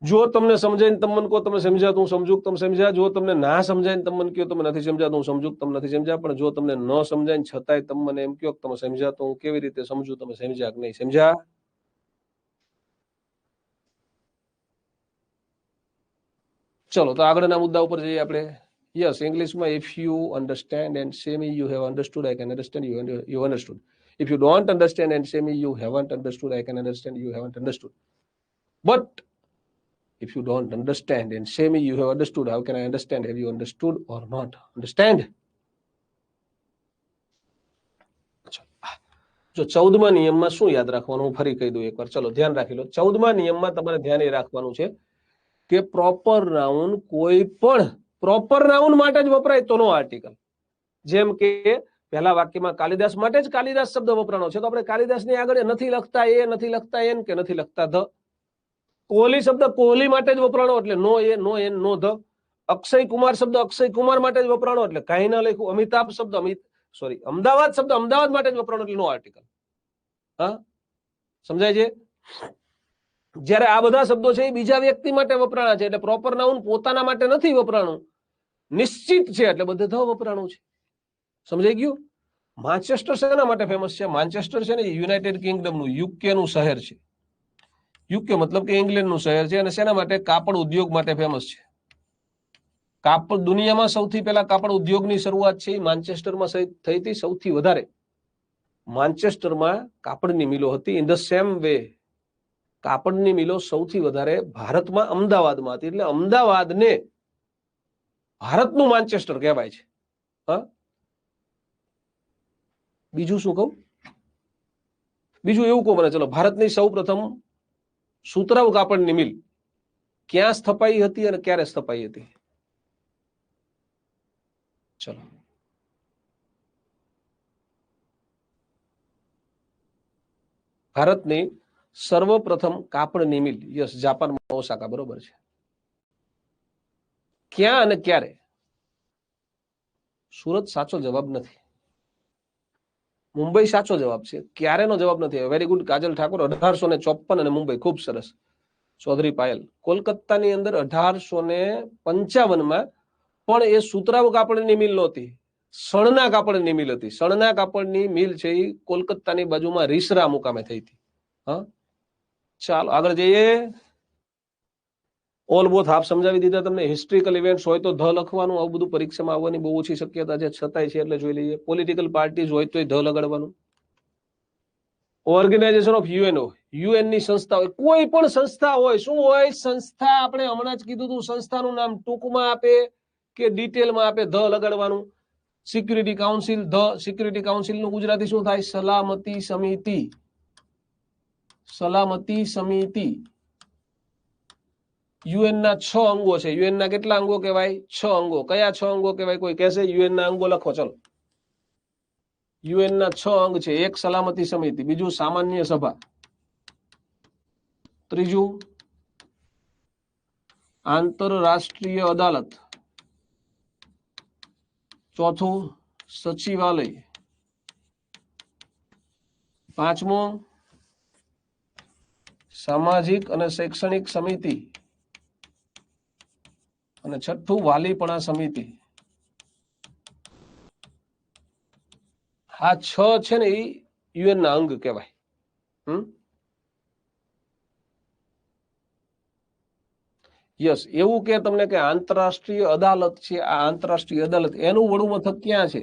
જો તમને સમજાય ને તમે મને કહો તમે સમજ્યા તો હું સમજુ તમે સમજ્યા. જો તમને ના સમજાય ને તમે મને કહો તમે નથી સમજ્યા તો હું સમજુ તમે નથી સમજ્યા. પણ જો તમને ન સમજાય ને છતાંય તમે મને એમ કહો તમે સમજ્યા તો હું કેવી રીતે સમજુ તમે સમજ્યા કે નહીં સમજ્યા. ચલો તો આગળના મુદ્દા ઉપર જઈએ આપણે. યસ, ઇંગ્લિશમાં if you understand and say me you have understood I can understand you understood. If you don't understand and say me you haven't understood I can understand you haven't understood. But if you don't understand and say me you have understood, how can I understand? Have you understood or not understand? જો 14મા નિયમમાં શું યાદ રાખવાનું હું ફરી કહી દઉં એકવાર. ચલો ધ્યાન રાખી લો. 14મા નિયમમાં તમારે ધ્યાન એ રાખવાનું છે કે પ્રોપર નાઉન કોઈ પણ પ્રોપર નાઉન માટે જ વપરાય તો નો આર્ટિકલ. જેમ કે પહેલા વાક્યમાં કાલિદાસ માટે જ કાલિદાસ શબ્દ વપરાણો છે, તો આપણે કાલિદાસની આગળ નથી લખતા એ, નથી લખતા એન કે નથી લખતા ધ. કોહલી શબ્દ કોહલી માટે જ વપરાણો એટલે no a, no an, no the. Akshay Kumar શબ્દ અક્ષય કુમાર માટે જ વપરાણો એટલે કાંઈ ના લખ્યું. અમિતાભ શબ્દ અમદાવાદ શબ્દ અમદાવાદ માટે જ વપરાણો એટલે નો આર્ટિકલ. હા, સમજાય છે? જ્યારે આ બધા શબ્દો છે એ બીજા વ્યક્તિ માટે વપરાણા છે એટલે પ્રોપર નાઉન પોતાના માટે નથી વપરાણું, નિશ્ચિત છે એટલે બધે ધ વપરાણું છે. સમજાઈ ગયું? માન્ચેસ્ટર શેના માટે ફેમસ છે? માન્ચેસ્ટર છે ને યુનાઇટેડ કિંગડમનું, યુકે નું શહેર છે. યુકે મતલબ કે ઇંગ્લેન્ડ નું શહેર છે, અને શેના માટે? કાપડ ઉદ્યોગ માટે ફેમસ છે. કાપડ દુનિયામાં સૌથી પહેલા કાપડ ઉદ્યોગની શરૂઆત છે માન્ચેસ્ટરમાં થઈ હતી. સૌથી વધારે માન્ચેસ્ટરમાં કાપડની મિલો હતી. ઇન ધ સેમ વે કાપડની મિલો સૌથી વધારે ભારતમાં અમદાવાદમાં હતી, એટલે અમદાવાદને ભારતનું માન્ચેસ્ટર કહેવાય છે. હા, બીજું શું કહું? બીજું એવું કહું મને, ચલો, ભારતની સૌ પ્રથમ સુતરાઉ કાપડની મિલ ક્યાં સ્થપાઈ હતી અને ક્યારે સ્થપાઈ હતી? ચલો, ભારતની સર્વપ્રથમ કાપડની મિલ, યસ, જાપાનમાં ઓસાકા, બરોબર છે. ક્યાં અને ક્યારે? સુરત સાચો જવાબ નથી. મુંબઈ સાચો જવાબ છે, ક્યારેનો જવાબ નથી. વેરી ગુડ કાજલ ઠાકોર, 1854 અને મુંબઈ, ખૂબ સરસ. ચૌધરી પાયલ, કોલકાતાની અંદર 1855માં પણ એ સુતરાઉ કાપડની મિલ નહોતી, સણના કાપડની મિલ હતી. સણના કાપડની મિલ છે એ કોલકાતાની બાજુમાં રીસરા મુકામે થઈ હતી. હા, ચાલો આગળ જઈએ. ઓલ બોથ હાફ સમજાવી દીધા તમને. હિસ્ટ્રિકલ ઇવેન્ટ્સ હોય તો ધ લખવાનું, આવું બધું પરીક્ષામાં આવવાની બહુ ઓછી શક્યતા છે, છતાંય છે એટલે જોઈ લઈએ. પોલિટિકલ પાર્ટીઝ હોય તો the લગાડવાનું. Organisation of UNO, UN ની સંસ્થા હોય, કોઈ પણ સંસ્થા હોય, શું હોય સંસ્થા? આપણે હમણાં જ કીધું હતું, સંસ્થાનું નામ ટૂંકમાં આપે કે ડિટેલમાં આપે, ધ લગાડવાનું. Security council, the. Security council નું ગુજરાતી શું થાય? સલામતી સમિતિ. સલામતી સમિતિ. યુએન ના 6 અંગો છે. યુએન ના કેટલા અંગો કહેવાય? 6 અંગો. કયા 6 અંગો કહેવાય? કોઈ કહેશે? યુએન ના અંગો લખો, ચલો. યુએન ના 6 અંગ છે. એક સલામતી સમિતિ, બીજું સામાન્ય સભા, ત્રીજું આંતરરાષ્ટ્રીય અદાલત, ચોથું સચિવાલય, પાંચમું સામાજિક અને શૈક્ષણિક સમિતિ, અને છઠ્ઠું વાલીપણા સમિતિ. આ 6 છે ને એ યુએન ના અંગ કહેવાય. યસ, એવું કે તમને કે આંતરરાષ્ટ્રીય અદાલત છે, આ આંતરરાષ્ટ્રીય અદાલત એનું વડું મથક ક્યાં છે?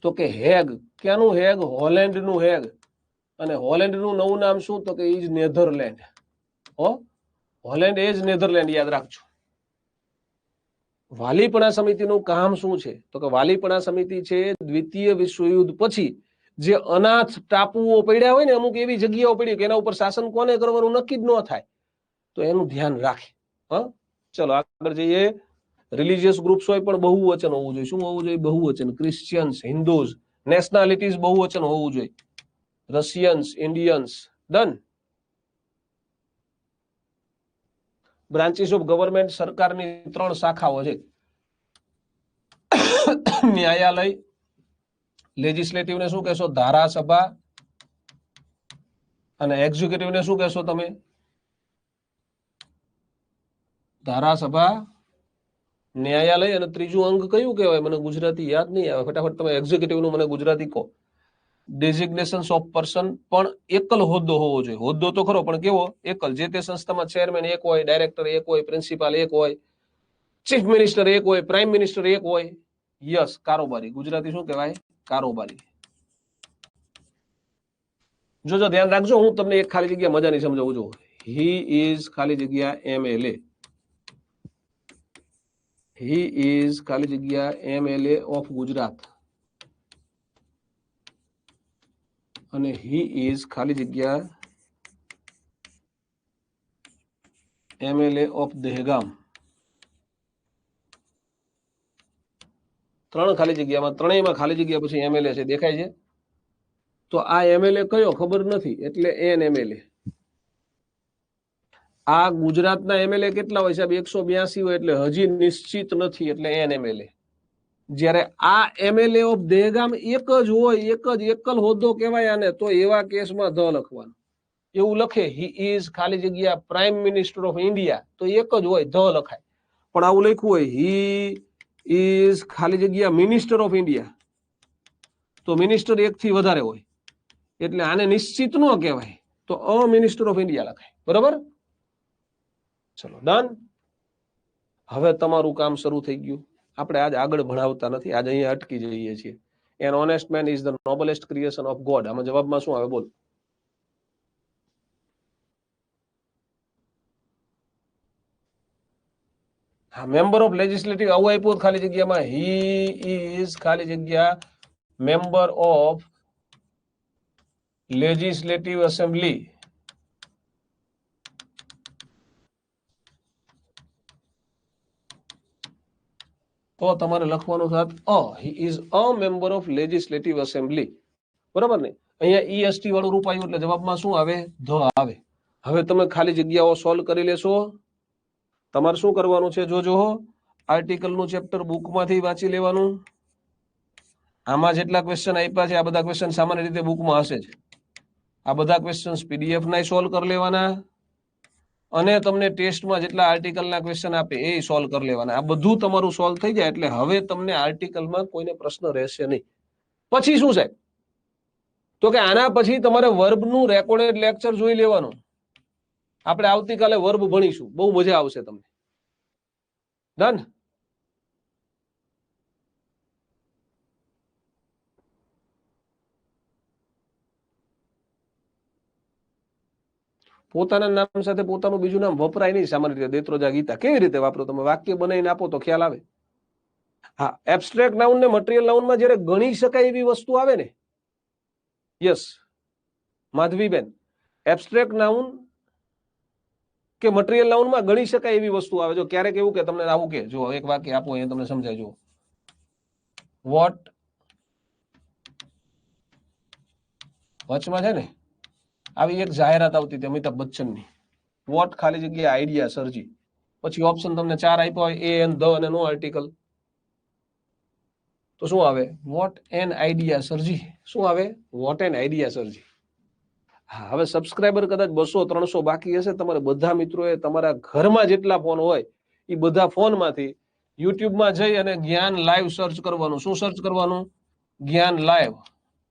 તો કે હેગ. ક્યાંનું હેગ? હોલેન્ડ નું હેગ. અને હોલેન્ડ નું નવું નામ શું? તો કે ઇજ નેધરલેન્ડ. હો, હોલેન્ડ એ જ નેધરલેન્ડ, યાદ રાખજો. વાલીપણા સમિતિનું કામ શું છે? તો કે વાલીપણા સમિતિ છે દ્વિતીય વિશ્વયુદ્ધ પછી જે અનાથ ટાપુઓ પડ્યા હોય ને, અમુક એવી જગ્યાઓ પડી કે એના ઉપર શાસન કોને કરવાનું નક્કી જ ન થાય, તો એનું ધ્યાન રાખે. હા, ચલો આગળ જઈએ. રિલિજિયસ ગ્રુપ્સ હોય પણ બહુવચન હોવું જોઈએ. શું હોવું જોઈએ? બહુવચન. ક્રિશ્ચિયન્સ, હિન્દુઝ. નેશનાલિટીઝ બહુવચન હોવું જોઈએ. Russians, Indians. Done. Branches of government, સરકારની 3 શાખાઓ છે. ન્યાયાલય, લેજિસ્લેટિવ ને શું કહેશો? ધારાસભા. અને એક્ઝિક્યુટિવ ને શું કહેશો તમે? ધારાસભા, ન્યાયાલય. અને ત્રીજું અંગ કયું કહેવાય? મને ગુજરાતી યાદ નહીં આવે, ફટાફટ તમે એક્ઝિક્યુટિવ નું મને ગુજરાતી કહો. ડેઝિગ્નેશન્સ ઓફ પર્સન, પણ એકલ હોદ્દો હોવો જોઈએ. હોદ્દો તો ખરો પણ કેવો? એકલ. જે તે સંસ્થામાં ચેરમેન એક હોય, ડાયરેક્ટર એક હોય, પ્રિન્સિપાલ એક હોય, ચીફ મિનિસ્ટર એક હોય, પ્રાઇમ મિનિસ્ટર એક હોય. યસ, કારોબારી. ગુજરાતી શું કહેવાય? કારોબારી. જો ધ્યાન રાખજો, હું તમને એક ખાલી જગ્યા મજાની સમજાવું છું. હી ઇઝ ખાલી જગ્યા MLA. હી ઇઝ ખાલી જગ્યા MLA ઓફ ગુજરાત. અને હી ઇઝ ખાલી જગ્યા MLA ઓફ દહેગામ. 3 ખાલી જગ્યામાં ત્રણેયમાં ખાલી જગ્યા પછી એમએલએ છે, દેખાય છે? તો આ એમએલએ કયો ખબર નથી એટલે એન એમએલએ. આ ગુજરાતના એમએલએ કેટલા હોય સાહેબ? 182 હોય એટલે હજી નિશ્ચિત નથી એટલે એન એમએલએ. જ્યારે આ એમએલએ ઓફ દહેગામ એક જ હોય, એક જ એકલ હોદ્દો કહેવાય આને, તો એવા કેસમાં ધ લખવાનું. એવું લખે હી ઇઝ ખાલી જગ્યા પ્રાઇમ મિનિસ્ટર ઓફ ઇન્ડિયા, તો એક જ હોય ધ લખાય. પણ આવું લખ્યું હોય હી ઇઝ ખાલી જગ્યા મિનિસ્ટર ઓફ ઇન્ડિયા, તો મિનિસ્ટર એક થી વધારે હોય એટલે આને નિશ્ચિત ન કહેવાય, તો અ મિનિસ્ટર ઓફ ઇન્ડિયા લખાય. બરોબર? ચલો ડન. હવે તમારું કામ શરૂ થઈ ગયું. આપણે આજ આગળ ભણાવતા નથી, આજ અહીંયા અટકી જઈએ છીએ. An honest man is the noblest creation of God. આમાં જવાબમાં શું આવે બોલ? હા, મેમ્બર ઓફ લેજિસ્લેટિવ આવું આપ્યું ખાલી જગ્યામાં હી ઇઝ ખાલી જગ્યા મેમ્બર ઓફ લેજિસ્લેટિવ એસેમ્બલી. તો તમારે લખવાનું થાત he is a member of legislative assembly. બરાબર ને? અહીંયા ઈએસટી વાળું રૂપ આવ્યું એટલે જવાબમાં શું આવે? ધ આવે. હવે તમે ખાલી જગ્યાઓ સોલ્વ કરી લેશો. તમારે શું કરવાનું છે જોજો. આર્ટિકલનું ચેપ્ટર બુકમાંથી વાંચી લેવાનું. આમાં જેટલા ક્વેશ્ચન આપ્યા છે આ બધા ક્વેશ્ચન સામાન્ય રીતે બુકમાં હશે જ. આ બધા ક્વેશ્ચન પીડીએફ ના સોલ્વ કરી લેવાના, અને તમને ટેસ્ટમાં જેટલા આર્ટિકલના ક્વેશ્ચન આપે એ સોલ્વ કરી લેવાના. આ બધું તમારું સોલ્વ થઈ જાય એટલે હવે તમને આર્ટિકલમાં કોઈને પ્રશ્ન રહેશે નહીં. પછી શું સાહેબ? તો કે આના પછી તમારે વર્બનું રેકોર્ડેડ લેક્ચર જોઈ લેવાનું. આપણે આવતીકાલે વર્બ ભણીશું, બહુ મજા આવશે તમને. ડન? પોતાના નામ સાથે પોતાનું બીજું નામ વપરાય નહીં સામાન્ય રીતે. દેત્રોજા ગીતા કેવી રીતે વાપરો? તમે વાક્ય બનાવીને આપો તો ખ્યાલ આવે. હા, એબ્સ્ટ્રેક્ટ નાઉન ને મટીરિયલ નાઉનમાં જ્યારે ગણી શકાય એવી વસ્તુ આવે ને, યસ માધવીબેન, એબ્સ્ટ્રેક્ટ નાઉન કે મટીરિયલ નાઉનમાં ગણી શકાય એવી વસ્તુ આવે. જો ક્યારેક એવું કે તમને આવું કે જો એક વાક્ય આપો એ તમને સમજાય. જો વોટ વચમાં છે ને આવી એક જાહેરાત આવતી હતી અમિતાભ બચ્ચનની, વોટ ખાલી જગ્યાએ આઈડિયા સર્જી. પછી ઓપ્શન તમને 4 આપ્યા હોય, એ એન ધ અને નો આર્ટિકલ. તો શું આવે? વોટ એન આઈડિયા સર્જી. શું આવે? વોટ એન આઈડિયા સર્જી. હા, હવે સબસ્ક્રાઇબર કદાચ 200-300 બાકી હશે. તમારે બધા મિત્રોએ તમારા ઘરમાં જેટલા ફોન હોય એ બધા ફોનમાંથી યુટ્યુબમાં જઈ અને જ્ઞાન લાઈવ સર્ચ કરવાનું. શું સર્ચ કરવાનું? જ્ઞાન લાઈવ.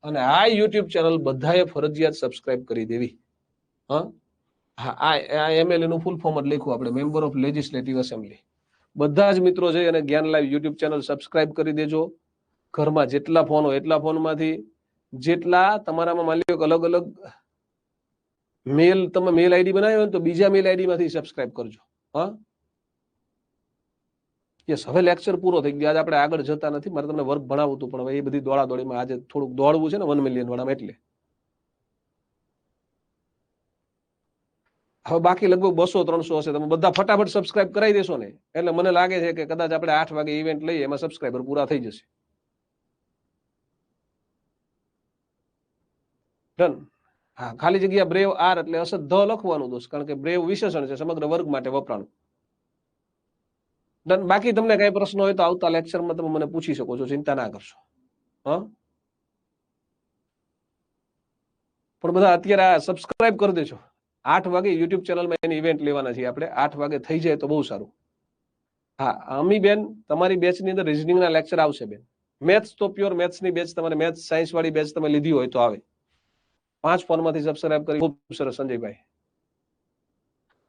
અને આ યુટ્યુબ ચેનલ બધાએ ફરજિયાત સબસ્ક્રાઇબ કરી દેવી. હા હા, આ એમએલએ નું ફૂલ ફોર્મ જ લખ્યું આપણે, મેમ્બર ઓફ લેજિસ્લેટિવ એસેમ્બલી. બધા જ મિત્રો જઈ અને જ્ઞાન લાઈવ યુટ્યુબ ચેનલ સબસ્ક્રાઇબ કરી દેજો. ઘરમાં જેટલા ફોન હોય એટલા ફોનમાંથી જેટલા તમારામાં માની લો અલગ અલગ મેલ, તમે મેલ આઈડી બનાવ્યો હોય તો બીજા મેલ આઈડી માંથી સબસ્ક્રાઇબ કરજો. હા યસ. હવે લેક્ચર પૂરો થઈ ગયો. આજે આપણે આગળ જતા નથી. મારે તમને વર્ક ભણાવવું હતું પણ હવે એ બધી દોડાદોડીમાં આજે થોડુંક દોડવું છે ને 1 મિલિયન વાળામાં, એટલે હવે બાકી લગભગ 200-300 હશે. તમે બધા ફટાફટ સબસ્ક્રાઇબ કરાવી દેશો ને એટલે મને લાગે છે કે કદાચ આપણે 8 વાગે ઇવેન્ટ લઈએ એમાં સબસ્ક્રાઇબર પૂરા થઈ જશે. ડન? હા, ખાલી જગ્યા બ્રેવ આર એટલે અસત ધ લખવાનું દોસ્ત, કારણ કે બ્રેવ વિશેષણ છે, સમગ્ર વર્ગ માટે વપરાણું. ડન? બાકી તમને કઈ પ્રશ્ન હોય તો આવતા લેક્ચરમાં તમે મને પૂછી શકો છો, ચિંતા ના કરશો. હા, પણ બધા અત્યારે આ સબસ્ક્રાઇબ કરી દેજો. 8 વાગે યુટ્યુબ ચેનલમાં એની ઇવેન્ટ લેવાના છે આપણે. 8 વાગે થઈ જાય તો બહુ સારું. હા, અમી બેન તમારી બેચની અંદર રીઝનિંગના લેક્ચર આવશે બેન. મેથ્સ તો પ્યોર મેથ્સની બેચ, તમારે મેથ્સ સાયન્સ વાળી બેચ તમે લીધી હોય તો આવે. 5 ફોનમાંથી સબસ્ક્રાઇબ કરી. ખૂબ સરસ સંજયભાઈ,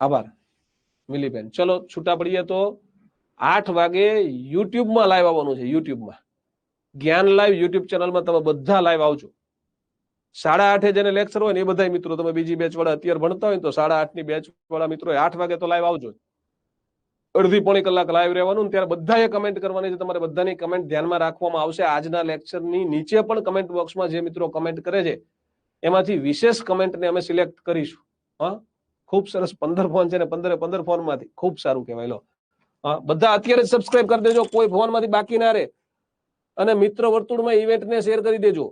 આભાર મિલીબેન. ચલો છૂટા પડીએ તો 8 વાગે યુટ્યુબમાં લાઈવ આવવાનું છે. યુટ્યુબમાં જ્ઞાન લાઈવ યુટ્યુબ ચેનલમાં તમે બધા લાઈવ આવજો. 8:30 જેને લેક્ચર હોય ને એ બધા મિત્રો, તમે બીજી બેચ વાળા અત્યારે ભણતા હોય તો 8:30 ની બેચ વાળા મિત્રો 8 વાગે તો લાઈવ આવજો. અડધી પોણી કલાક લાઈવ રહેવાનું. ત્યારે બધાએ કમેન્ટ કરવાની છે. તમારે બધાની કમેન્ટ ધ્યાનમાં રાખવામાં આવશે. આજના લેક્ચરની નીચે પણ કમેન્ટ બોક્સમાં જે મિત્રો કમેન્ટ કરે છે એમાંથી વિશેષ કમેન્ટને અમે સિલેક્ટ કરીશું. હા, ખૂબ સરસ. 15 ફોન છે ને 15 ફોનમાંથી ખૂબ સારું કહેવાય. લો હા, બધા અત્યારે જ સબસ્ક્રાઇબ કરી દેજો, કોઈ ફોનમાંથી બાકી ના રહે. અને મિત્ર વર્તુળમાં ઇવેન્ટને શેર કરી દેજો.